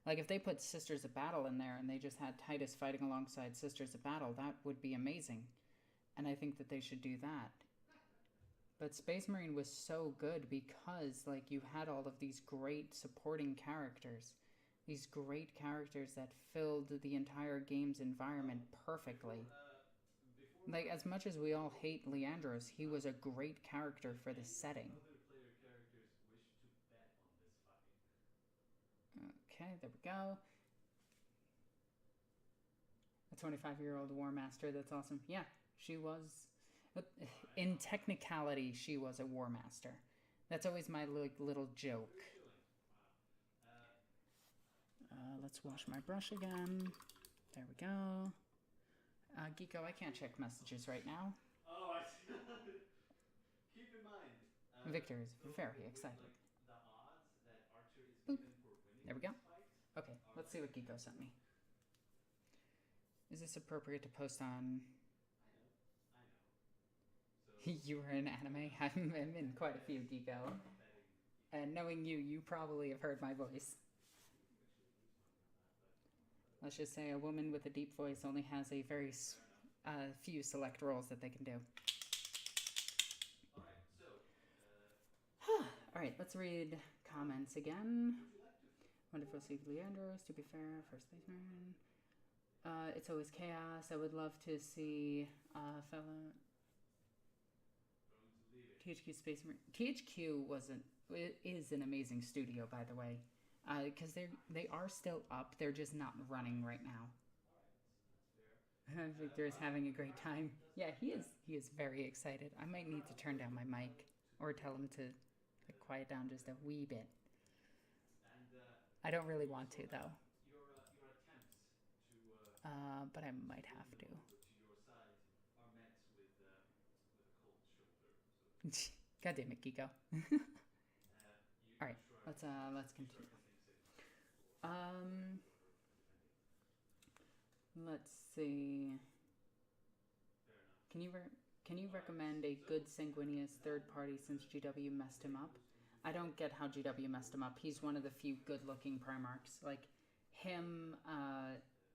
Like if they put Sisters of Battle in there and they just had Titus fighting alongside Sisters of Battle, that would be amazing. And I think that they should do that. But Space Marine was so good because like you had all of these great supporting characters. These great characters that filled the entire game's environment perfectly. Like, as much as we all hate Leandros, he was a great character for the setting. Okay, there we go. A 25-year-old War Master, that's awesome. Yeah, she was... In technicality, she was a War Master. That's always my little joke. let's wash my brush again. There we go. Geeko, I can't check messages right now. Oh, I see. Keep in mind, Victor is though, very with, excited. like, the odds that Archer is Boop. given for winning There we go. this fight. Okay, let's see what Geeko sent me. Is this appropriate to post on? I know. So You were in anime? I'm in quite a few, Geeko. And knowing you, you probably have heard my voice. Let's just say a woman with a deep voice only has a very few select roles that they can do. Alright, so Alright, let's read comments again. Wonderful Steve Leandros, to be fair, first baseman. It's always chaos. I would love to see fella THQ Space Marine. THQ is an amazing studio, by the way, because they are still up. They're just not running right now. Victor is having a great time. Yeah, he is. He is very excited. I might need to turn down my mic or tell him to quiet down just a wee bit. I don't really want to though. Your attempts to But I might have to. to your side are met with a cold shoulder. God damn it, Geeko. All right, let's continue. Let's see. Can you recommend a good sanguineous third party since GW messed him up? I don't get how GW messed him up. He's one of the few good-looking Primarchs. Like him,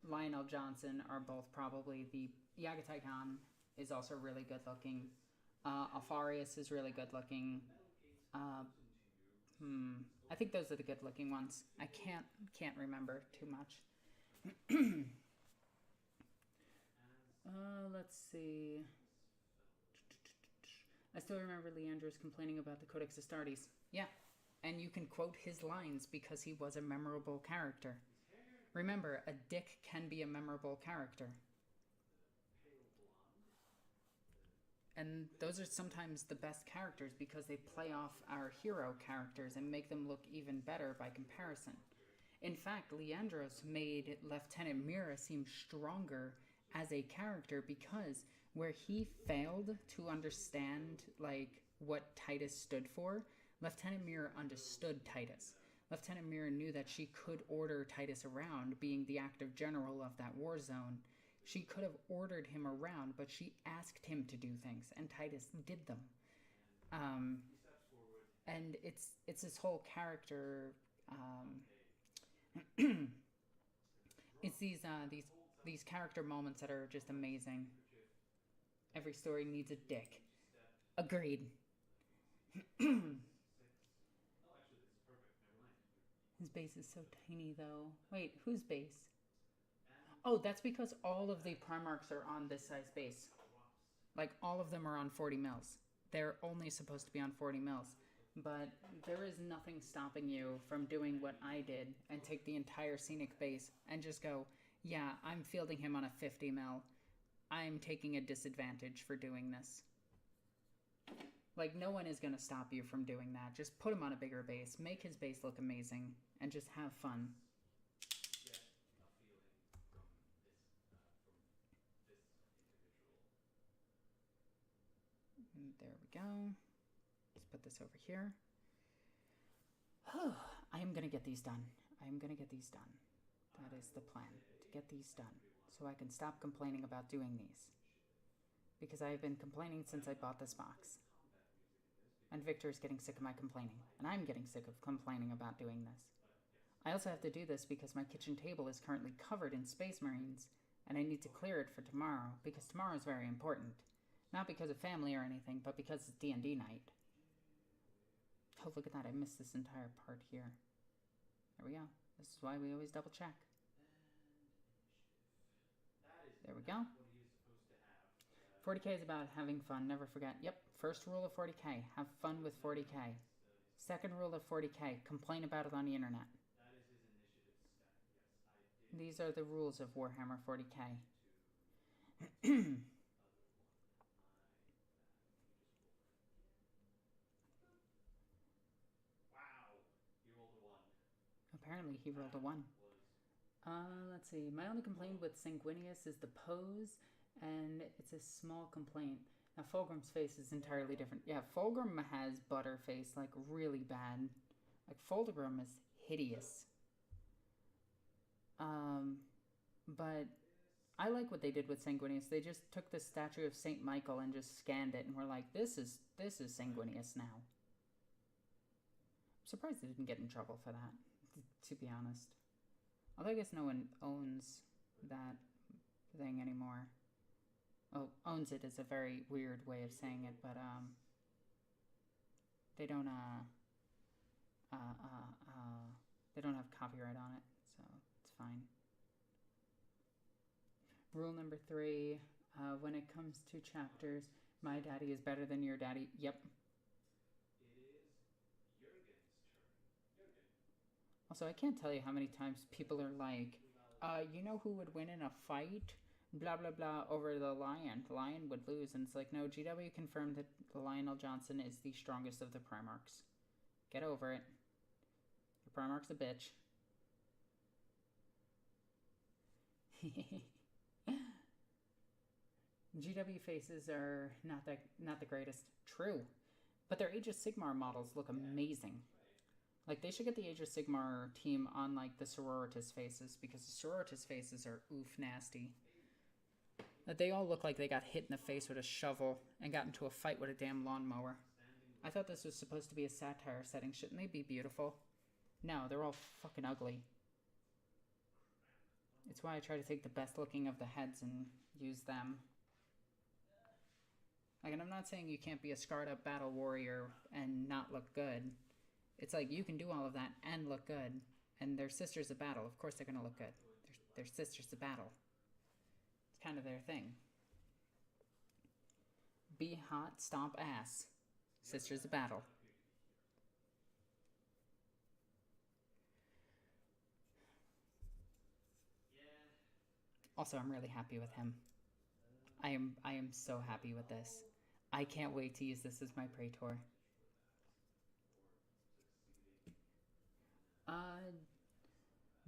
Lionel Johnson are both probably the Yagatai Khan is also really good-looking. Alfarius is really good-looking. I think those are the good-looking ones. I can't remember too much. Let's see. I still remember Leandros complaining about the Codex Astartes. Yeah, and you can quote his lines because he was a memorable character. Remember, a dick can be a memorable character. And those are sometimes the best characters because they play off our hero characters and make them look even better by comparison. In fact, Leandros made Lieutenant Mira seem stronger as a character because where he failed to understand like what Titus stood for, Lieutenant Mira understood Titus. Lieutenant Mira knew that she could order Titus around, being the active general of that war zone. She could have ordered him around, but she asked him to do things, and Titus did them. And it's this whole character. It's these character moments that are just amazing. Every story needs a dick. Agreed. His base is so tiny, though. Wait, whose base? Oh, that's because all of the Primarchs are on this size base. Like, all of them are on 40 mils. They're only supposed to be on 40 mils. But there is nothing stopping you from doing what I did and take the entire scenic base and just go, yeah, I'm fielding him on a 50 mil. I'm taking a disadvantage for doing this. Like, no one is going to stop you from doing that. Just put him on a bigger base, make his base look amazing, and just have fun. There we go. Let's put this over here. I am going to get these done. I am going to get these done. That is the plan, to get these done. So I can stop complaining about doing these. Because I have been complaining since I bought this box. And Victor is getting sick of my complaining. And I'm getting sick of complaining about doing this. I also have to do this because my kitchen table is currently covered in Space Marines. And I need to clear it for tomorrow, because tomorrow is very important. Not because of family or anything, but because it's D&D night. Oh, look at that. I missed this entire part here. There we go. This is why we always double check. There we go. 40k is about having fun. Never forget. Yep. First rule of 40k. Have fun with 40k. Second rule of 40k. Complain about it on the internet. These are the rules of Warhammer 40k. Apparently he rolled a 1. Let's see. My only complaint with Sanguinius is the pose, and it's a small complaint. Now, Fulgrim's face is entirely different. Yeah, Fulgrim has butter face, like, really bad. Like, Fulgrim is hideous. But I like what they did with Sanguinius. They just took the statue of Saint Michael and just scanned it, and were like, this is Sanguinius now. I'm surprised they didn't get in trouble for that, to be honest. Although I guess no one owns that thing anymore. Oh, owns it is a very weird way of saying it, but they don't they don't have copyright on it, so it's fine. Rule number 3, when it comes to chapters, my daddy is better than your daddy. Yep. Also, I can't tell you how many times people are like, you know who would win in a fight? Blah, blah, blah, over the Lion. The Lion would lose. And it's like, no, GW confirmed that Lionel Johnson is the strongest of the Primarchs. Get over it. The Primarch's a bitch. GW faces are not the greatest. True. But their Age of Sigmar models look amazing. Like, they should get the Age of Sigmar team on, like, the Sororitas faces, because the Sororitas faces are oof nasty. That they all look like they got hit in the face with a shovel and got into a fight with a damn lawnmower. I thought this was supposed to be a satire setting. Shouldn't they be beautiful? No, they're all fucking ugly. It's why I try to take the best looking of the heads and use them. Like, and I'm not saying you can't be a scarred up battle warrior and not look good. It's like, you can do all of that and look good. And they're sisters of battle. Of course they're going to look good. They're sisters of battle. It's kind of their thing. Be hot, stomp ass. Sisters of battle. Also, I'm really happy with him. I am so happy with this. I can't wait to use this as my Praetor.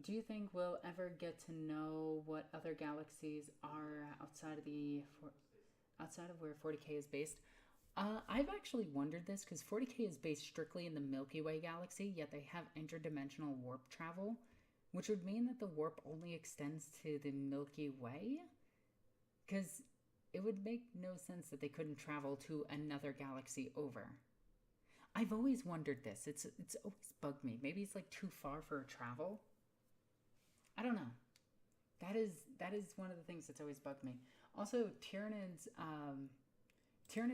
Do you think we'll ever get to know what other galaxies are outside of where 40K is based? I've actually wondered this, because 40K is based strictly in the Milky Way galaxy, yet they have interdimensional warp travel, which would mean that the warp only extends to the Milky Way? Because it would make no sense that they couldn't travel to another galaxy over. I've always wondered this. It's always bugged me. Maybe it's like too far for a travel. I don't know. That is one of the things that's always bugged me. Also, Tyranids came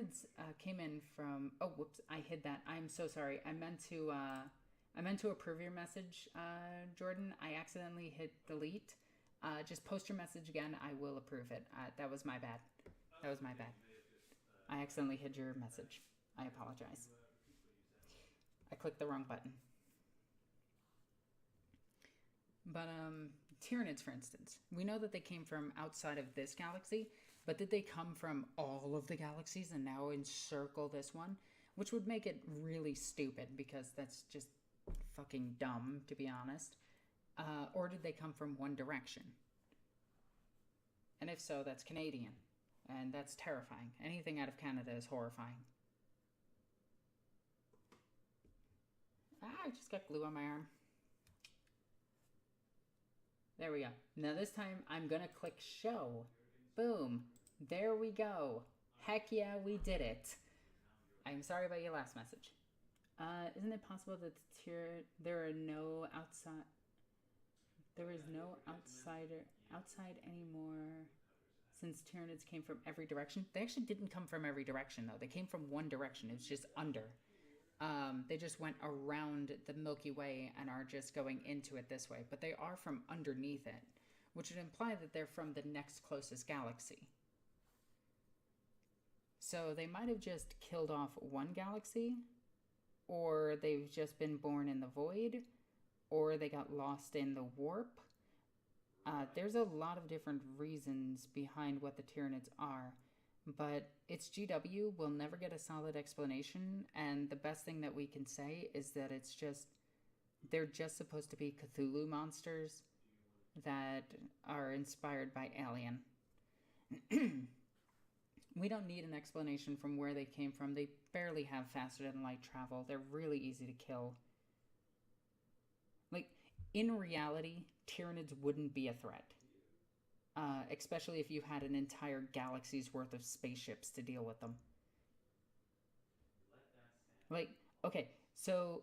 in from. Oh, whoops! I hid that. I'm so sorry. I meant to approve your message, Jordan. I accidentally hit delete. Just post your message again. I will approve it. That was my bad. I accidentally hid your message. I apologize. I clicked the wrong button. But, Tyranids, for instance. We know that they came from outside of this galaxy, but did they come from all of the galaxies and now encircle this one? Which would make it really stupid, because that's just fucking dumb, to be honest. Or did they come from one direction? And if so, that's Canadian. And that's terrifying. Anything out of Canada is horrifying. I just got glue on my arm. There we go. Now this time, I'm gonna click show. Boom. There we go. Heck yeah, we did it. I'm sorry about your last message. Isn't it possible that there is no outside anymore, since Tyranids came from every direction? They actually didn't come from every direction, though. They came from one direction. It was just under. They just went around the Milky Way and are just going into it this way. But they are from underneath it, which would imply that they're from the next closest galaxy. So they might have just killed off one galaxy, or they've just been born in the void, or they got lost in the warp. There's a lot of different reasons behind what the Tyranids are, but it's GW. We'll never get a solid explanation, and the best thing that we can say is that they're just supposed to be Cthulhu monsters that are inspired by Alien. We don't need an explanation from where they came from. They barely have faster than light travel. They're really easy to kill. Like, in reality, Tyranids wouldn't be a threat. Especially if you had an entire galaxy's worth of spaceships to deal with them. Like, okay, so,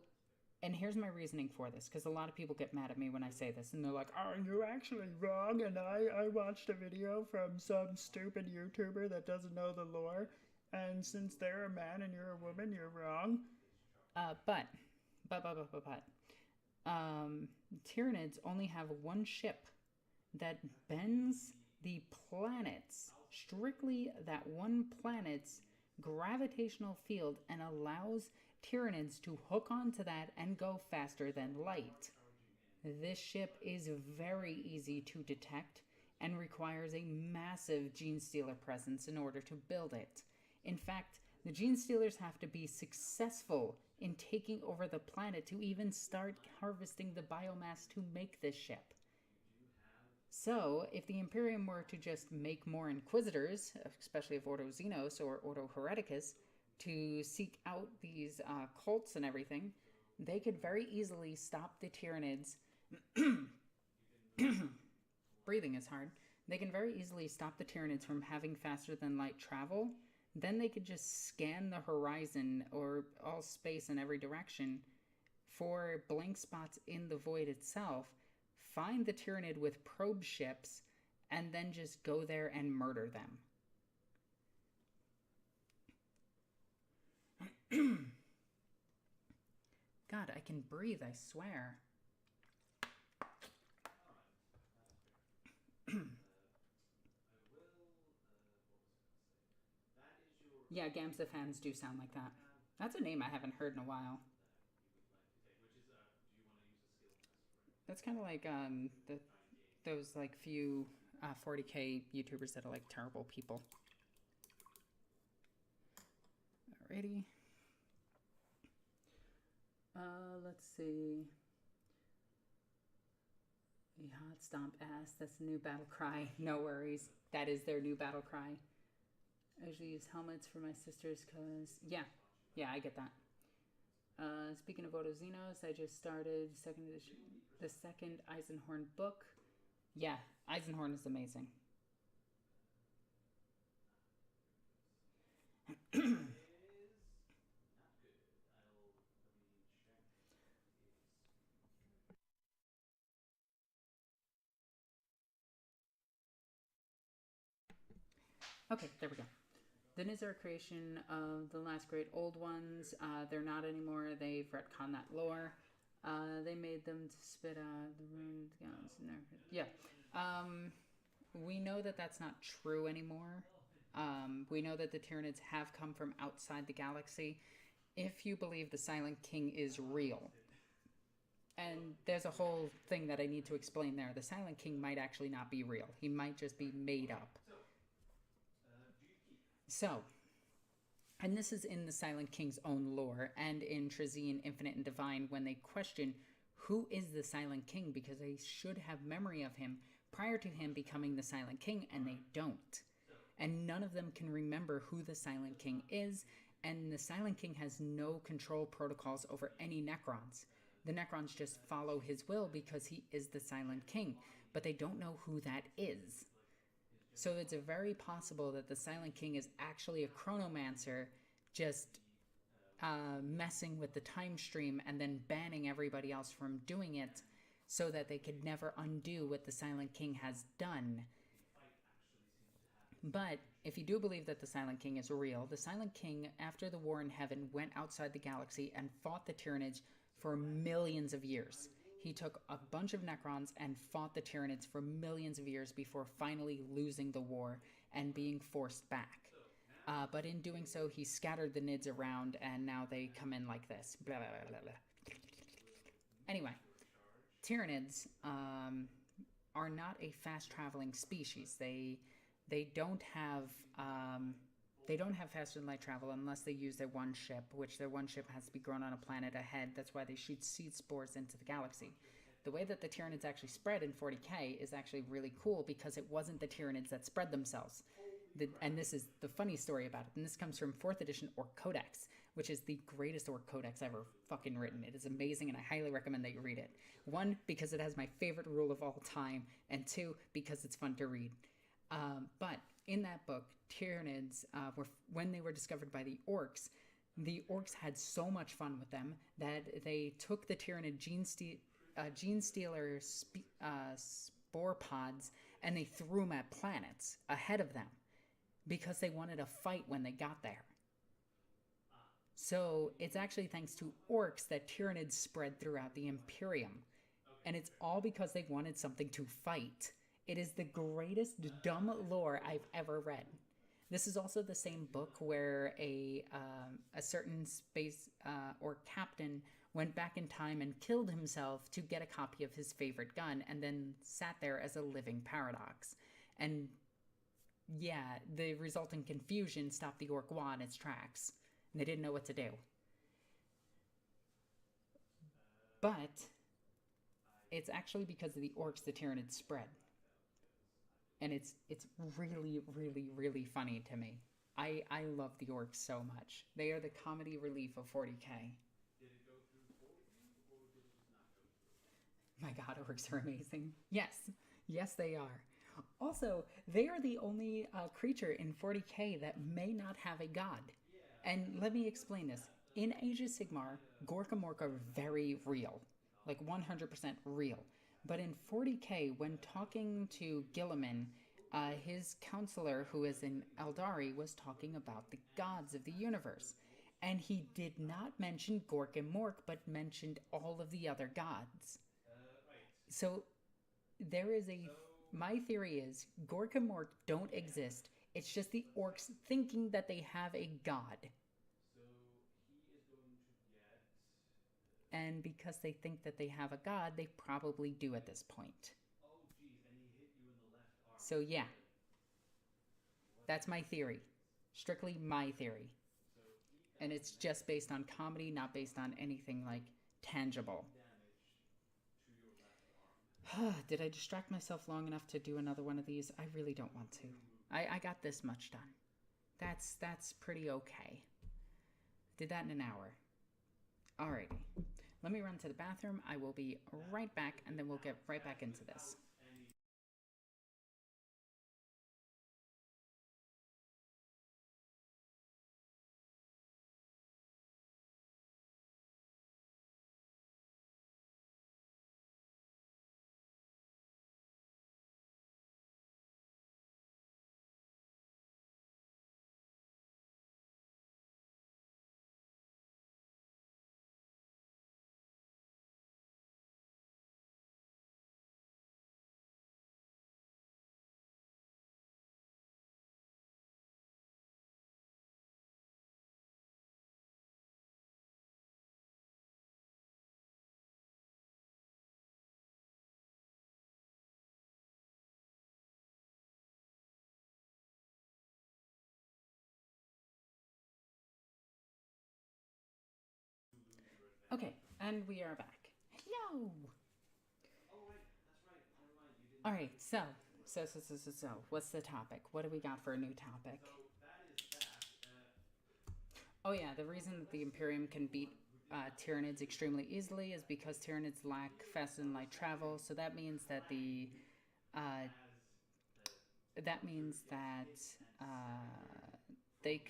and here's my reasoning for this, because a lot of people get mad at me when I say this, and they're like, oh, you're actually wrong, and I watched a video from some stupid YouTuber that doesn't know the lore, and since they're a man and you're a woman, you're wrong. But, Tyranids only have one ship that bends the planets, strictly that one planet's gravitational field, and allows Tyranids to hook onto that and go faster than light. This ship is very easy to detect and requires a massive Gene Stealer presence in order to build it. In fact, the Gene Stealers have to be successful in taking over the planet to even start harvesting the biomass to make this ship. So, if the Imperium were to just make more Inquisitors, especially of Ordo Xenos or Ordo Hereticus, to seek out these cults and everything, they could very easily stop the Tyranids. Breathing is hard. They can very easily stop the Tyranids from having faster than light travel. Then they could just scan the horizon or all space in every direction for blank spots in the void itself, find the Tyranid with probe ships, and then just go there and murder them. God, I can breathe, I swear. Yeah, Gamsa fans do sound like that. That's a name I haven't heard in a while. That's kind of like those like few 40k YouTubers that are like terrible people. Alrighty. Let's see. Hot stomp ass. That's the new battle cry. No worries. That is their new battle cry. I usually use helmets for my sisters because... Yeah, I get that. Speaking of Ordo Xenos, I just started the second Eisenhorn book. Yeah, Eisenhorn is amazing. Okay, there we go. The Nizar creation of the last great old ones, they're not anymore. They've retconned that lore. They made them to spit out the ruined guns. Yeah. We know that that's not true anymore. We know that the Tyranids have come from outside the galaxy. If you believe the Silent King is real, and there's a whole thing that I need to explain there. The Silent King might actually not be real. He might just be made up. So, and this is in the Silent King's own lore and in Trazeen Infinite and Divine when they question who is the Silent King, because they should have memory of him prior to him becoming the Silent King, and they don't. And none of them can remember who the Silent King is, and the Silent King has no control protocols over any Necrons. The Necrons just follow his will because he is the Silent King, but they don't know who that is. So it's very possible that the Silent King is actually a chronomancer, just messing with the time stream and then banning everybody else from doing it so that they could never undo what the Silent King has done. But if you do believe that the Silent King is real, the Silent King, after the War in Heaven, went outside the galaxy and fought the Tyranids for millions of years. He took a bunch of Necrons and fought the Tyranids for millions of years before finally losing the war and being forced back. But in doing so, he scattered the Nids around, and now they come in like this. Blah, blah, blah, blah. Anyway, Tyranids are not a fast-traveling species. They don't have faster than light travel unless they use their one ship, which their one ship has to be grown on a planet ahead. That's why they shoot seed spores into the galaxy. the way that the Tyranids actually spread in 40k is actually really cool because it wasn't the Tyranids that spread themselves. And this is the funny story about it. And this comes from 4th edition Ork Codex, which is the greatest Ork Codex ever fucking written. It is amazing, and I highly recommend that you read it. 1, because it has my favorite rule of all time, and 2, because it's fun to read. But in that book, Tyranids, when they were discovered by the Orks had so much fun with them that they took the Tyranid gene stealer spore pods and they threw them at planets ahead of them because they wanted a fight when they got there. So it's actually thanks to Orks that Tyranids spread throughout the Imperium. And it's all because they wanted something to fight. It is the greatest dumb lore I've ever read. This is also the same book where a certain space or captain went back in time and killed himself to get a copy of his favorite gun and then sat there as a living paradox. And yeah, the resulting confusion stopped the Ork Wa in its tracks. And they didn't know what to do. But it's actually because of the Orks the Tyranids spread. And it's really, really, really funny to me. I love the Orks so much. They are the comedy relief of 40k. Did it go through for you, or did it just not go through? My god, Orks are amazing. Yes, they are. Also, they are the only creature in 40k that may not have a god. And let me explain this. In Age of Sigmar, Gork and Mork are very real. Like 100% real. But in 40k, when talking to Gilliman, his counselor, who is in Eldari, was talking about the gods of the universe. And he did not mention Gork and Mork, but mentioned all of the other gods. So there is my theory is Gork and Mork don't exist. It's just the Orks thinking that they have a god. So he is going to get... And because they think that they have a god, they probably do at this point. Oh, geez, and he hit you in the left arm. So yeah, that's my theory. Strictly my theory. And it's just based on comedy, not based on anything like tangible. Did I distract myself long enough to do another one of these? I really don't want to. I got this much done. That's pretty okay. Did that in an hour. Alrighty. Let me run to the bathroom. I will be right back, and then we'll get right back into this. Okay, and we are back. Hello! Oh, right, that's right. Never mind, you didn't... Alright, so, what's the topic? What do we got for a new topic? So, that is that. Oh yeah, the reason that the Imperium can beat Tyranids extremely easily is because Tyranids lack fast and light travel, so that means that they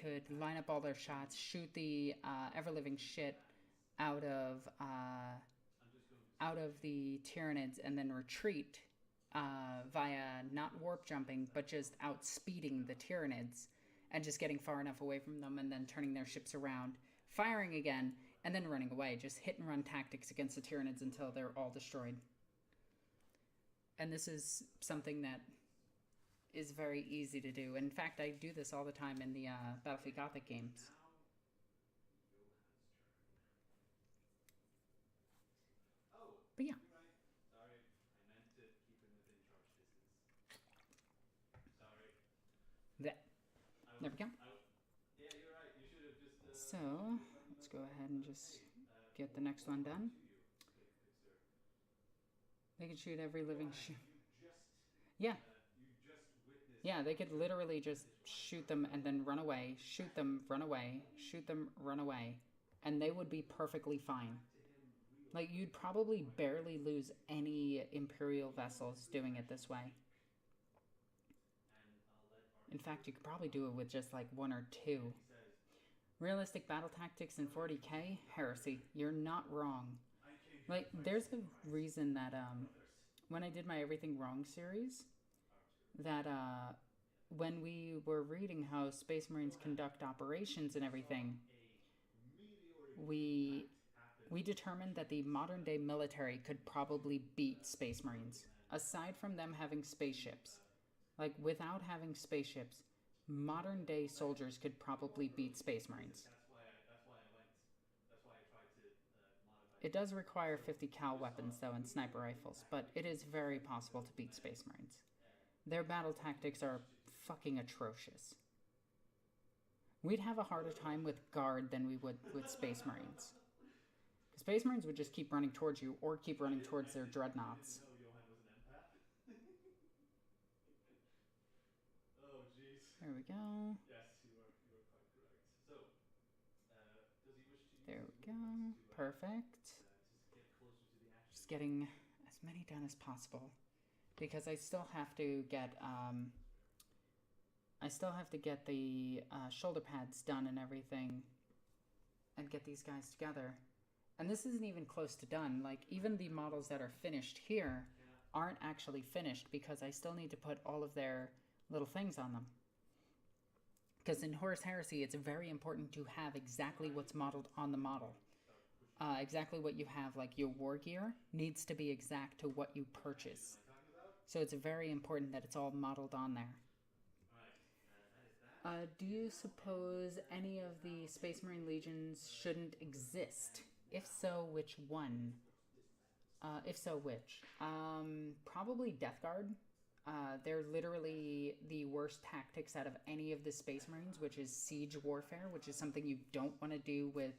could line up all their shots, shoot the ever-living shit out of the Tyranids, and then retreat via not warp jumping, but just outspeeding the Tyranids and just getting far enough away from them and then turning their ships around, firing again, and then running away. Just hit and run tactics against the Tyranids until they're all destroyed. And this is something that is very easy to do. In fact, I do this all the time in the Battlefield Gothic games. But yeah. You're right. Sorry, I meant to keep him within charge distance. Sorry. There we go. Yeah, you're right. You should have just... So, let's go ahead and just get the next one done. They could shoot every living Johan, ship. you just Yeah, you just witnessed yeah, they could literally just this shoot them and then run away, shoot them, run away, shoot them, run away, and they would be perfectly fine. to him real Like, you'd probably barely lose any Imperial vessels doing it this way. and let our In fact, you could probably do it with just like one or two. he says, Realistic battle tactics in 40k? Heresy. You're not wrong. I came here Like, to fight there's a samurais, reason that, brothers. when I did my Everything Wrong series, R2. that, when we were reading how Space Marines conduct operations and everything, A meteoric we impact happened. we determined that the modern day military could probably beat Space Marines. Aside from them having spaceships, like without having spaceships, modern day soldiers could probably beat Space Marines. That's why I tried to modify It does require 50 cal weapons though and sniper rifles, but it is very possible to beat Space Marines. Their battle tactics are fucking atrocious. We'd have a harder time with Guard than we would with Space Marines. Space Marines would just keep running towards you or keep running towards their dreadnoughts. know Johan was an empath. Oh jeez. There we go. Yes, you are quite correct. So, does he wish to use There his we go. movement to Perfect. just get closer to the action? Just getting as many done as possible. Because I still have to get the shoulder pads done and everything, and get these guys together. And this isn't even close to done. Like, even the models that are finished here aren't actually finished because I still need to put all of their little things on them. Because in Horus Heresy, it's very important to have exactly what's modeled on the model. Exactly what you have, like your war gear, needs to be exact to what you purchase. So it's very important that it's all modeled on there. Do you suppose any of the Space Marine Legions shouldn't exist? If so, which one? If so, which? Probably Death Guard. They're literally the worst tactics out of any of the Space Marines, which is siege warfare, which is something you don't want to do with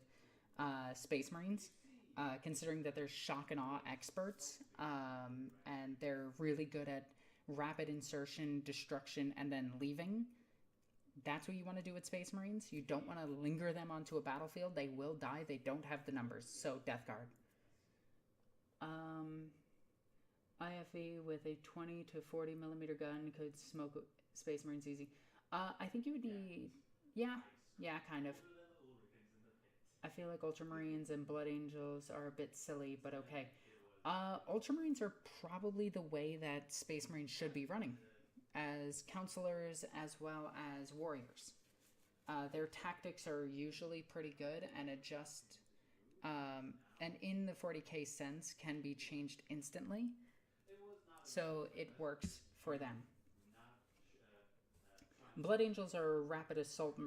Space Marines, considering that they're shock and awe experts, and they're really good at rapid insertion, destruction, and then leaving. That's what you want to do with Space Marines. You don't want to linger them onto a battlefield. They will die. They don't have the numbers. So, Death Guard. IFE with a 20 to 40 millimeter gun could smoke Space Marines easy. I think you would need... Yeah, kind of. I feel like Ultramarines and Blood Angels are a bit silly, but okay. Ultramarines are probably the way that Space Marines should be running, as counselors as well as warriors. Their tactics are usually pretty good and adjust, and in the 40k sense, can be changed instantly. So it works for them. Blood Angels are rapid assault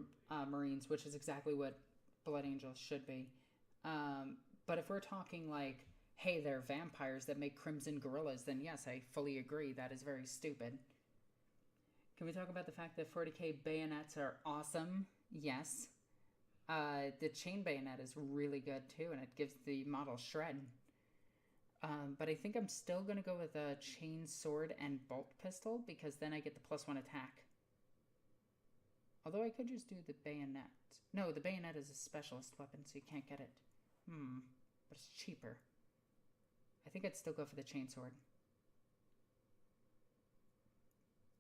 Marines, which is exactly what Blood Angels should be. But if we're talking like, hey, they're vampires that make crimson gorillas, then yes, I fully agree. That is very stupid. Can we talk about the fact that 40k bayonets are awesome? Yes. The chain bayonet is really good too, and it gives the model shred. But I think I'm still going to go with a chain sword and bolt pistol, because then I get the +1 attack. Although I could just do the bayonet. No, the bayonet is a specialist weapon, so you can't get it. But it's cheaper. I think I'd still go for the chainsword.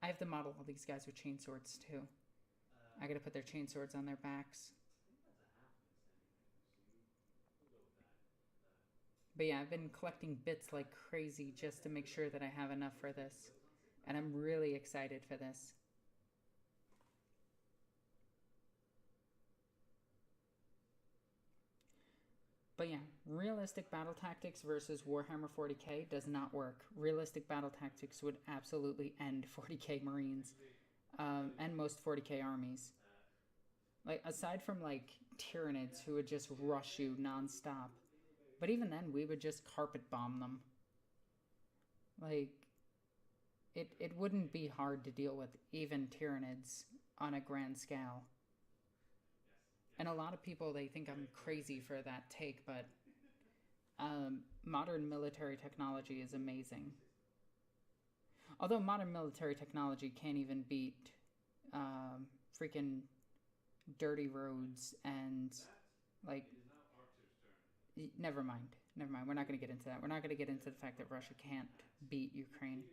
I have to model all these guys with chainswords too. I gotta put their chainswords on their backs. But yeah, I've been collecting bits like crazy just to make sure that I have enough for this. And I'm really excited for this. But yeah, realistic battle tactics versus Warhammer 40k does not work. Realistic battle tactics would absolutely end 40k Marines, and most 40k armies. Like, aside from like Tyranids who would just rush you nonstop. But even then, we would just carpet bomb them. Like, it wouldn't be hard to deal with even Tyranids on a grand scale. And a lot of people, they think I'm crazy for that take, but modern military technology is amazing. Although modern military technology can't even beat freaking dirty roads and like. It is now Archer's turn. Never mind. Never mind. We're not going to get into that. We're not going to get into the fact that Russia can't beat Ukraine,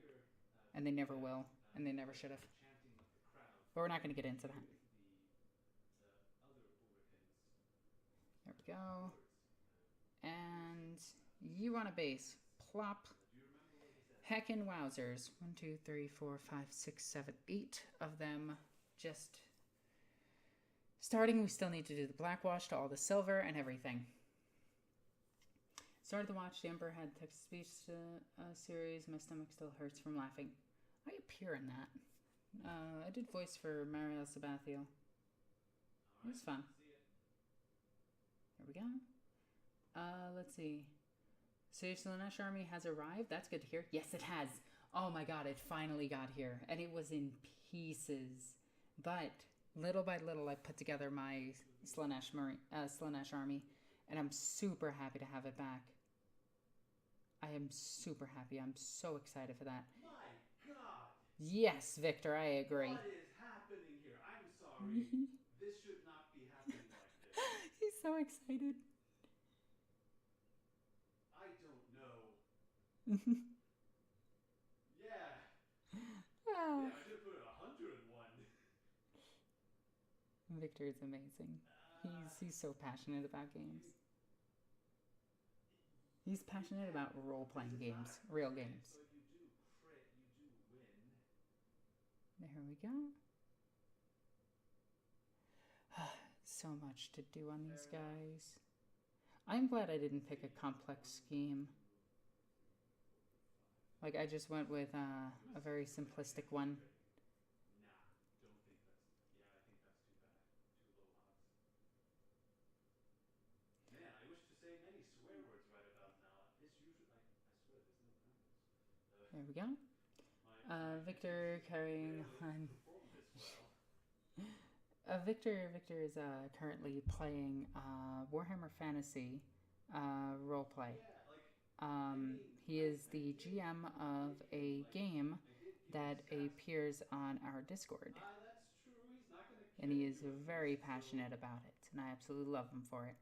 and they never will, and they never should have. Chanting of the crowd. But we're not going to get into that. The other hurricanes. There we go. And you on a base. Plop. Do you remember what he said? Heckin' wowzers. 1, 2, 3, 4, 5, 6, 7, 8 of them just starting. We still need to do the blackwash to all the silver and everything. Started to watch. The Emperor had text-to-speech series. My stomach still hurts from laughing. I appear in that. I did voice for Mariel Sabathiel. It was fun. There we go. Let's see. So your Slanesh army has arrived? That's good to hear. Yes, it has. Oh my god, it finally got here. And it was in pieces. But little by little, I put together my Slanesh army. And I'm super happy to have it back. I am super happy. I'm so excited for that. My God! Yes, Victor, I agree. What is happening here? I'm sorry. This should not be happening like this. He's so excited. I don't know. Yeah. Oh. Yeah, I should have put it 101. Victor is amazing. He's so passionate about games. He's passionate about role-playing games, real games. So if you do crit, you do win. There we go. So much to do on these guys. I'm glad I didn't pick a complex scheme. Like, I just went with a very simplistic one. Nah, don't think that's... Yeah, I think that's too bad. Too low odds. Man, I wish to say many swear words right about now. This usually... I swear, there's no comments. There we go. Victor carrying on... Victor is currently playing Warhammer Fantasy roleplay. He is the GM of a game that appears on our Discord. And he is very passionate about it, and I absolutely love him for it.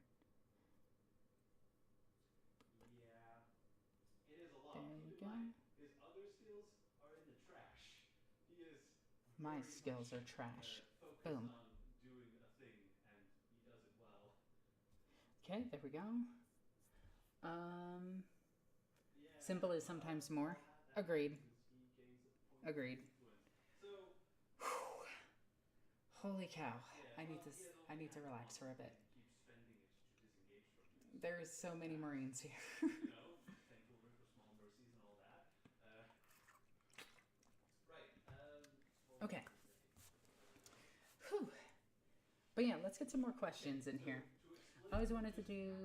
Yeah, it is a lot. There we go. His other skills are in the trash. He is... My skills are trash. Boom. Doing a thing, and he does it well. Okay, there we go. Simple is sometimes more. Agreed. Agreed. Holy cow. I need to relax for a bit. There's so many Marines here. Thankful for small mercies and all that. Right. Okay. Whew. But yeah, let's get some more questions in here. I always wanted to do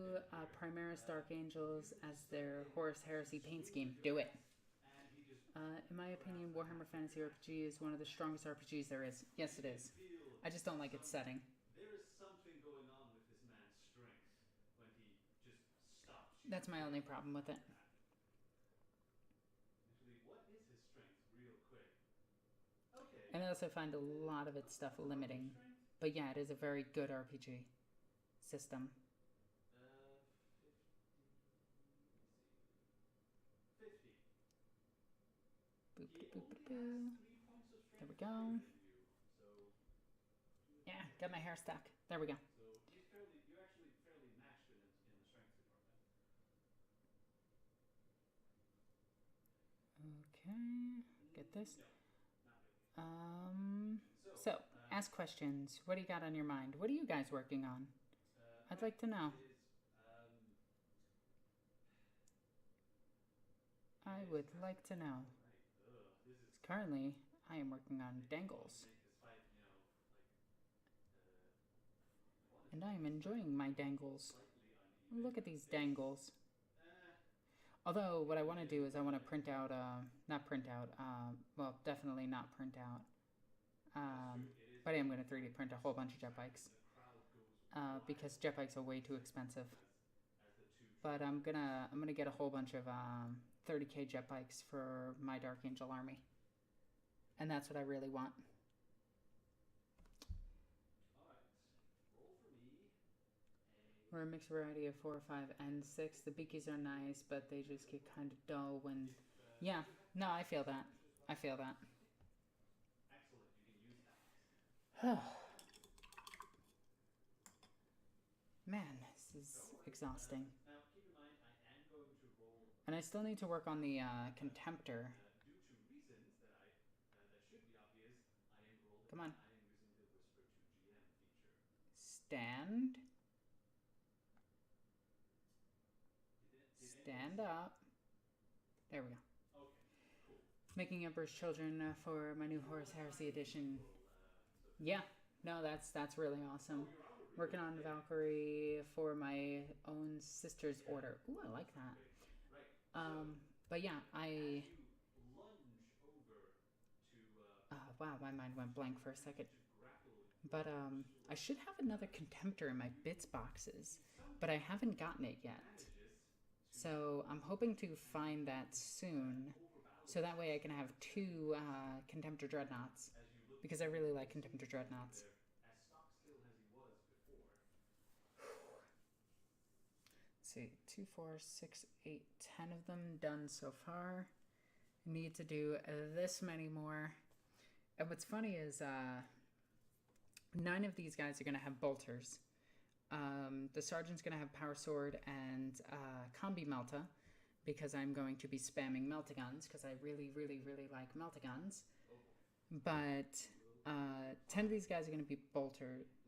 Primaris Dark Angels as their Horus Heresy paint scheme. Do it. In my opinion, Warhammer Fantasy RPG is one of the strongest RPGs there is. Yes, it is. I just don't like its setting. There is something going on with this man's strength when he just stops. That's my only problem with it. Actually, what is his strength, real quick? Okay. And I also find a lot of its stuff limiting. But yeah, it is a very good RPG system. 50. Boop, boop, boop, boop. There we go. Yeah, got my hair stuck. There we go. So you're actually fairly matched in the strength department. Okay, get this. No, not really. So ask questions. What do you got on your mind? What are you guys working on? I'd like to know. I would like to know. Currently, I am working on Dangles. And I am enjoying my Dangles. Look at these Dangles. Although, what I want to do is I want to print out, well, definitely not print out. But I am going to 3D print a whole bunch of jet bikes. Because jet bikes are way too expensive. but I'm gonna get a whole bunch of 30k jet bikes for my Dark Angel army, and that's what I really want. Alright. Roll for me. We're a mixed variety of 4, 5, and 6. The beakies are nice, but they just get kind of dull when. Yeah, no, I feel that. I feel that. Excellent, you can use that. Man, this is exhausting. Now, keep in mind, I am going to roll. And I still need to work on the Contemptor. Due to reasons that should be obvious, I enrolled. Come on. I am using the Whisper to GM feature. Stand. Stand up. There we go. Okay, cool. Making Emperor's Children for my new Horus Heresy edition. Yeah, no, that's really awesome. Working on Valkyrie for my own sister's order. Ooh, I like that. But yeah, wow, my mind went blank for a second. But I should have another Contemptor in my bits boxes, but I haven't gotten it yet. So I'm hoping to find that soon, so that way I can have 2 Contemptor Dreadnoughts, because I really like Contemptor Dreadnoughts. Let's see, 2, 4, 6, 8, 10 of them done so far. Need to do this many more. And what's funny is 9 of these guys are going to have bolters. The sergeant's going to have power sword and combi melta, because I'm going to be spamming meltaguns, because I really, really, really like meltaguns. But 10 of these guys are going to be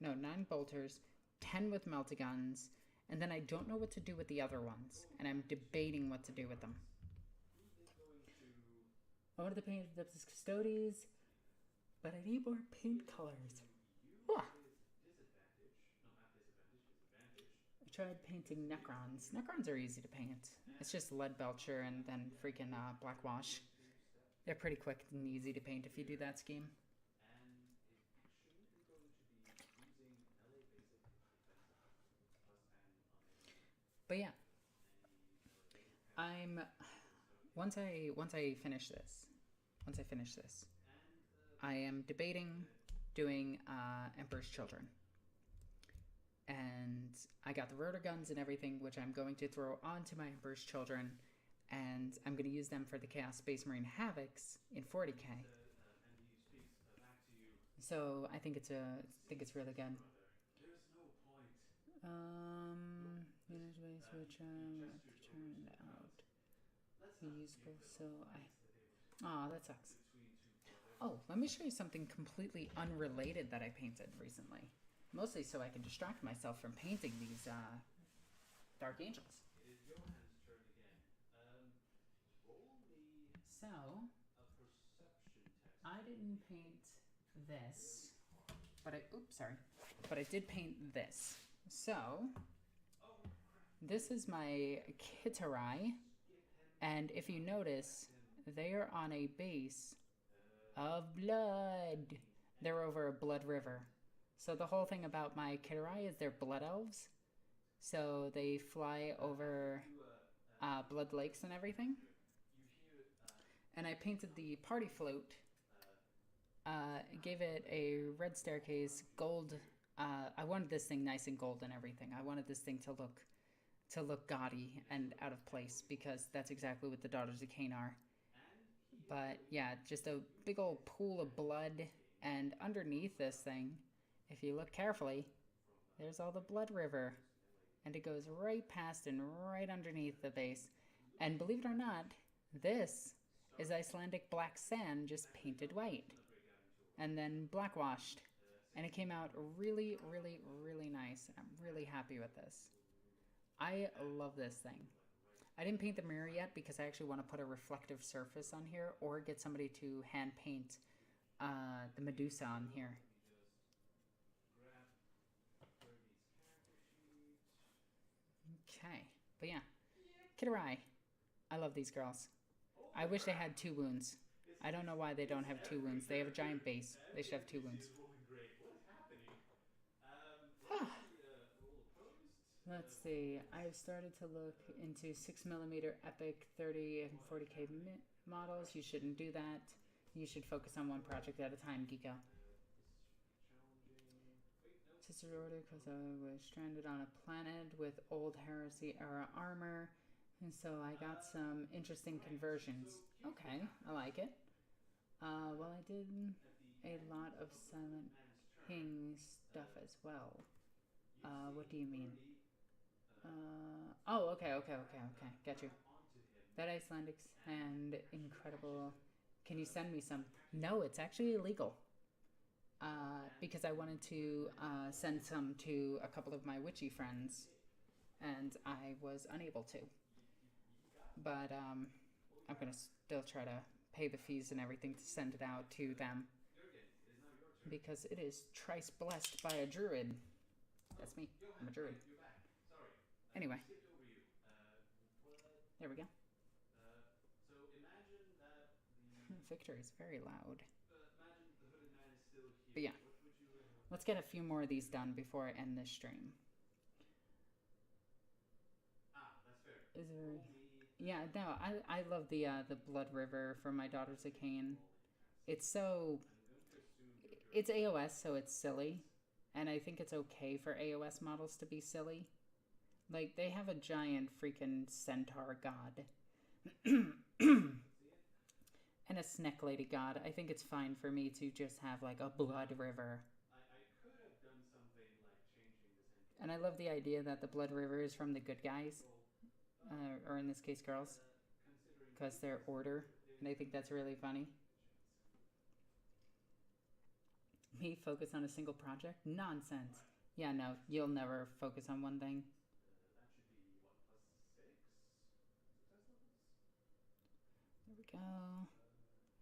9 bolters, 10 with meltaguns, and then I don't know what to do with the other ones, and I'm debating what to do with them. I wanted to paint the Custodes, but I need more paint colors. I tried painting Necrons. Necrons are easy to paint. It's just lead belcher and then freaking black wash. They're pretty quick and easy to paint if you do that scheme. But yeah, once I finish this, I am debating doing Emperor's Children. And I got the rotor guns and everything, which I'm going to throw onto my Emperor's Children, and I'm going to use them for the Chaos Space Marine Havocs in 40k. So I think it's really good. Which turned out useful, so that sucks. Oh, let me show you something completely unrelated that I painted recently. Mostly so I can distract myself from painting these Dark Angels. It is Johan's turn again. Roll me so, a perception test. I didn't paint this, but I did paint this. So, this is my Kitarai, and if you notice, they are on a base of blood. They're over a blood river. So the whole thing about my Kitarai is they're blood elves. So they fly over blood lakes and everything. And I painted the party float. Gave it a red staircase, gold. I wanted this thing nice and gold and everything. I wanted this thing to look gaudy and out of place, because that's exactly what the Daughters of Cain are. But yeah, just a big old pool of blood. And underneath this thing, if you look carefully, there's all the blood river, and it goes right past and right underneath the base. And believe it or not, this is Icelandic black sand just painted white and then black washed, and it came out really, really, really nice. I'm really happy with this. I love this thing. I didn't paint the mirror yet because I actually want to put a reflective surface on here, or get somebody to hand paint the Medusa on here. Okay, but yeah, Kitarai. I love these girls. I wish they had 2 wounds. I don't know why they don't have 2 wounds. They have a giant base. They should have 2 wounds. Let's see. I've started to look into 6mm epic 30 and 40k models. You shouldn't do that. You should focus on one project at a time, Geeko. Sister order because I was stranded on a planet with old Heresy era armor, and so I got some interesting conversions. Okay, I like it. Well, I did a lot of Silent King stuff as well. What do you mean? Oh, okay. Get you. That Icelandics and incredible. Can you send me some? No, it's actually illegal. Because I wanted to send some to a couple of my witchy friends, and I was unable to. But I'm gonna still try to pay the fees and everything to send it out to them, because it is thrice blessed by a druid. That's me. I'm a druid. Anyway, there we go. So imagine that Victor is very loud. imagine the hooded man is still here. But yeah, What would you let's get a few more of these done before I end this stream. that's fair. Is there? Yeah, no, I love the Blood River from My Daughter's a Cain. It's so. It's AOS, so it's silly, and I think it's okay for AOS models to be silly. Like, they have a giant freaking centaur god. And a snack lady god. I think it's fine for me to just have, like, a blood river. I could have done something like changing the sentence. And I love the idea that the blood river is from the good guys. Or in this case, girls. Because they're order. And I think that's really funny. Me focus on a single project? Nonsense. Yeah, no, you'll never focus on one thing. That should be, what, +6 success levels? There we go.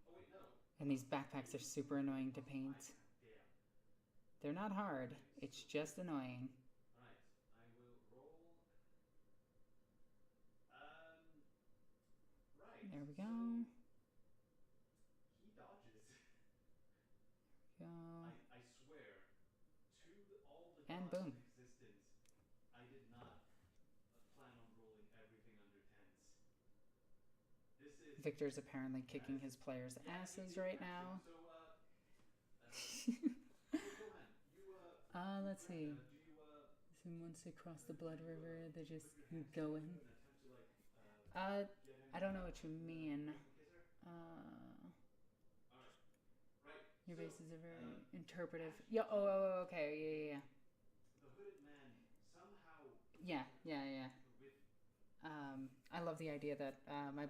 Oh, wait, no. And these backpacks are super annoying to paint. Damn. They're not hard. It's just annoying. Alright, I will roll. Right. There we go. He dodges. Go. I swear, to all the And gods boom. in existence, I did not plan on rolling everything under 10s. This is... Victor's apparently kicking his players' asses right now. So, let's see. So once they cross the blood river, they just go in. I don't know what you mean. Your bases are very interpretive. Yeah. Oh, okay. Yeah. The hooded man somehow. Yeah. I love the idea that my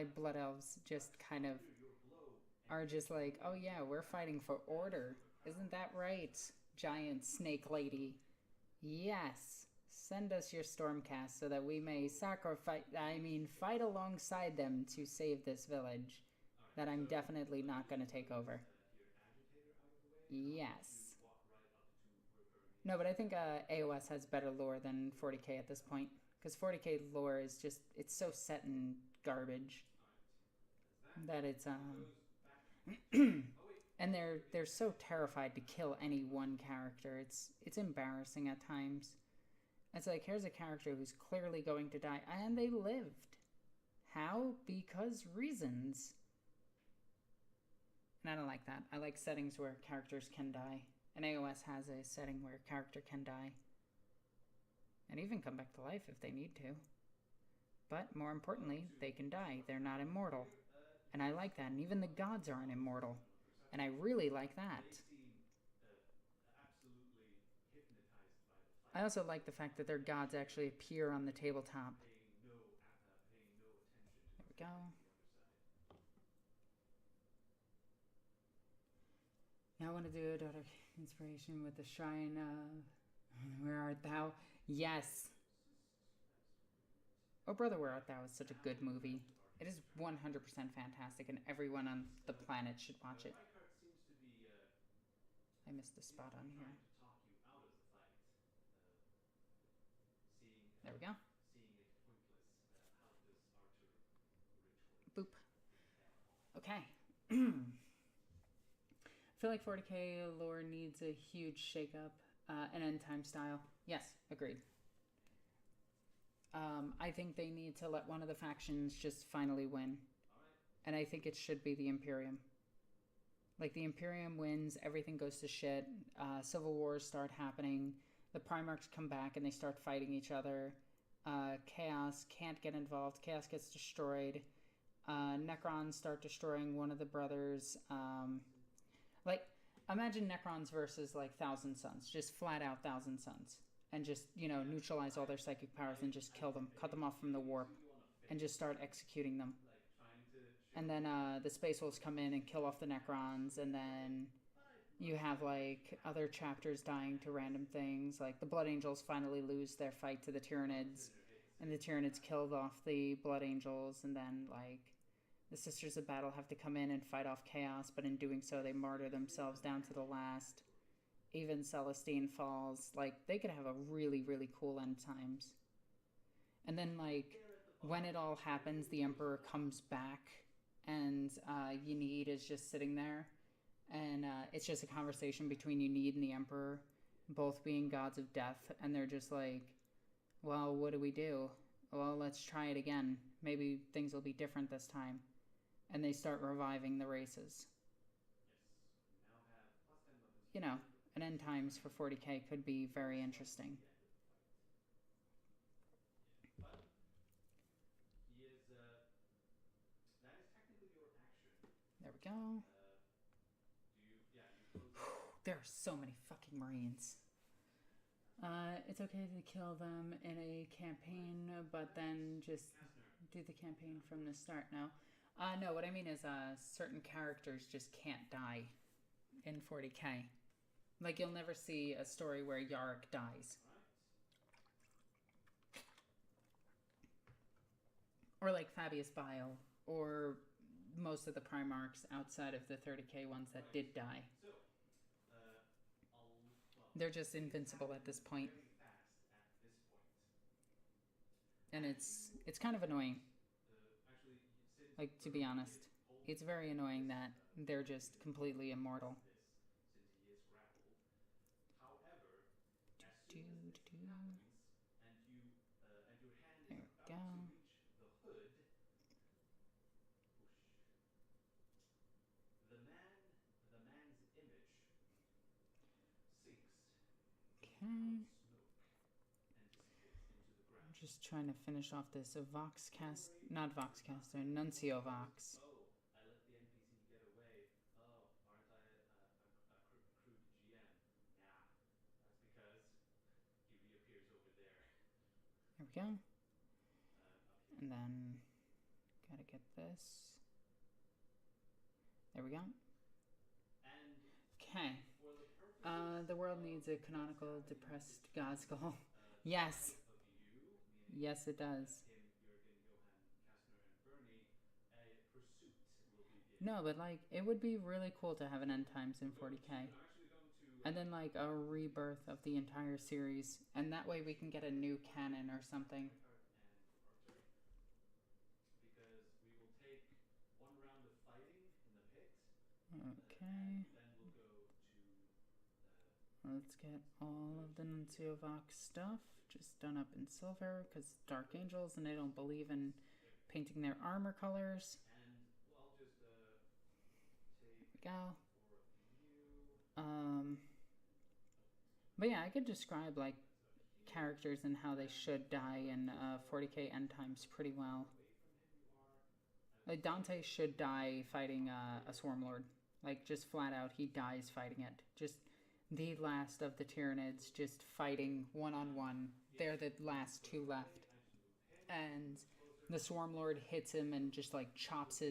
blood elves just kind of are just like, oh yeah, we're fighting for order. Isn't that right, giant snake lady? Yes. Send us your Stormcast so that we may fight alongside them to save this village that I'm definitely not going to take over. Yes. No, but I think AOS has better lore than 40k at this point. Because 40k lore is just, it's so set in garbage that it's, and they're so terrified to kill any one character. It's embarrassing at times. It's like, here's a character who's clearly going to die, and they lived. How? Because reasons. And I don't like that. I like settings where characters can die. And AOS has a setting where a character can die. And even come back to life if they need to. But more importantly, they can die. They're not immortal. And I like that. And even the gods aren't immortal. And I really like that. I also like the fact that their gods actually appear on the tabletop. There we go. Now I want to do a daughter inspiration with the shrine of Where Art Thou? Yes. Oh Brother, Where Art Thou is such a good movie. It is 100% fantastic, and everyone on the planet should watch it. I missed a spot on here. There we go. Boop. Okay. I feel like 40k lore needs a huge shakeup, an end time style. Yes, agreed. I think they need to let one of the factions just finally win. And I think it should be the Imperium. Like, the Imperium wins, everything goes to shit, civil wars start happening, the Primarchs come back and they start fighting each other, Chaos can't get involved, Chaos gets destroyed, Necrons start destroying one of the brothers, like, imagine Necrons versus, like, Thousand Sons, just flat out Thousand Sons, and just, you know, neutralize all their psychic powers and just kill them, cut them off from the warp, and just start executing them. And then the Space Wolves come in and kill off the Necrons, and then you have, like, other chapters dying to random things. Like, the Blood Angels finally lose their fight to the Tyranids, and the Tyranids killed off the Blood Angels, and then, like, the Sisters of Battle have to come in and fight off Chaos, but in doing so, they martyr themselves down to the last. Even Celestine falls. Like, they could have a really, really cool end times. And then, like, when it all happens, the Emperor comes back, and Yanid is just sitting there, and it's just a conversation between Yanid and the Emperor, both being gods of death, and they're just like, well, what do we do? Well, let's try it again. Maybe things will be different this time. And they start reviving the races. You know, an end times for 40k could be very interesting. There we go. There are so many fucking Marines. It's okay to kill them in a campaign, but then just do the campaign from the start now. No, what I mean is certain characters just can't die in 40k. Like, you'll never see a story where Yarick dies. Or like Fabius Bile, or most of the Primarchs outside of the 30k ones that did die. They're just invincible at this point. And it's kind of annoying. Like, to be honest, it's very annoying that they're just completely immortal. There we go. Okay. I'm just trying to finish off this Voxcast, not Voxcaster, Nuncio Vox. There we go. And then, gotta get this. There we go. Okay. The world needs a canonical depressed Gazgul. Yes. Yes, it does. No, but, like, it would be really cool to have an end times in 40k. And then, like, a rebirth of the entire series. And that way we can get a new canon or something. Okay. Let's get all of the Nuncio Vox stuff just done up in silver, because Dark Angels and they don't believe in painting their armor colors. There we go. But yeah, I could describe, like, characters and how they should die in 40k end times pretty well. Like, Dante should die fighting a Swarmlord. Like, just flat out, he dies fighting it. Just the last of the Tyranids, just fighting one-on-one. They're the last two left. And the Swarmlord hits him and just, like, chops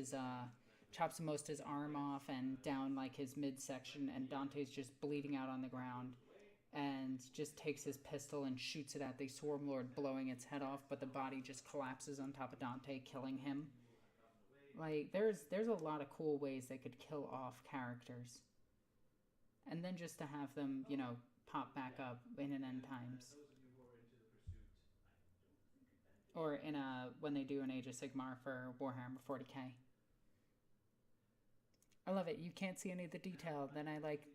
most his arm off and down, like, his midsection, and Dante's just bleeding out on the ground. And just takes his pistol and shoots it at the Swarmlord, blowing its head off, but the body just collapses on top of Dante, killing him. Like, there's a lot of cool ways they could kill off characters. And then just to have them, you know, pop back up in an end times. Or in when they do an Age of Sigmar for Warhammer 40k. I love it. You can't see any of the detail. Then I, like,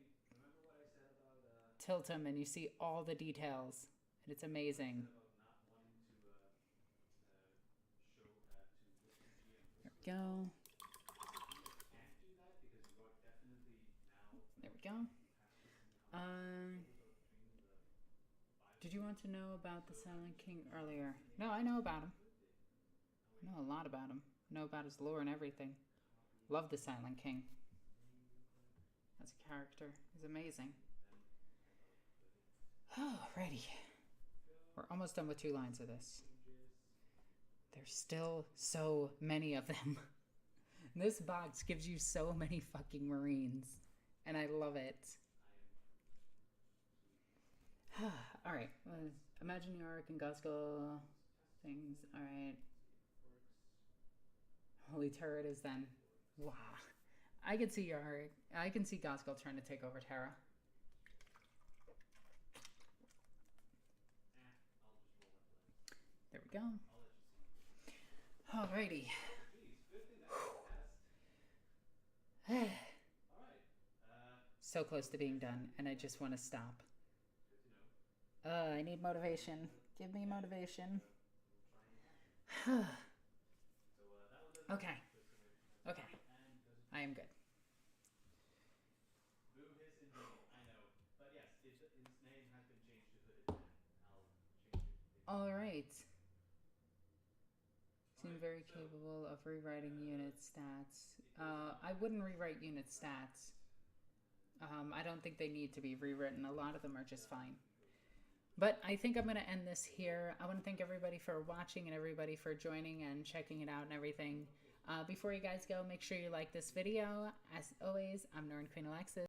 tilt them and you see all the details. And it's amazing. go. Can't do that because you are definitely now There we go. Did you want to know about the Silent King earlier? No, I know about him. I know a lot about him. I know about his lore and everything. Love the Silent King. As a character, he's amazing. Alrighty. We're almost done with 2 lines of this. There's still so many of them. This box gives you so many fucking Marines. And I love it. Alright. Imagine your Ork and Gospel things. Alright. Holy turret is then. Wow. I can see I can see Gospel trying to take over Terra. There we go. Alrighty. So close to being done, and I just want to stop. I need motivation. Give me motivation. Okay. Okay. I am good. Alright. Seem very capable of rewriting unit stats. I wouldn't rewrite unit stats. I don't think they need to be rewritten. A lot of them are just fine. But I think I'm going to end this here. I want to thank everybody for watching and everybody for joining and checking it out and everything. Before you guys go, make sure you like this video. As always, I'm Norn Queen Alexis.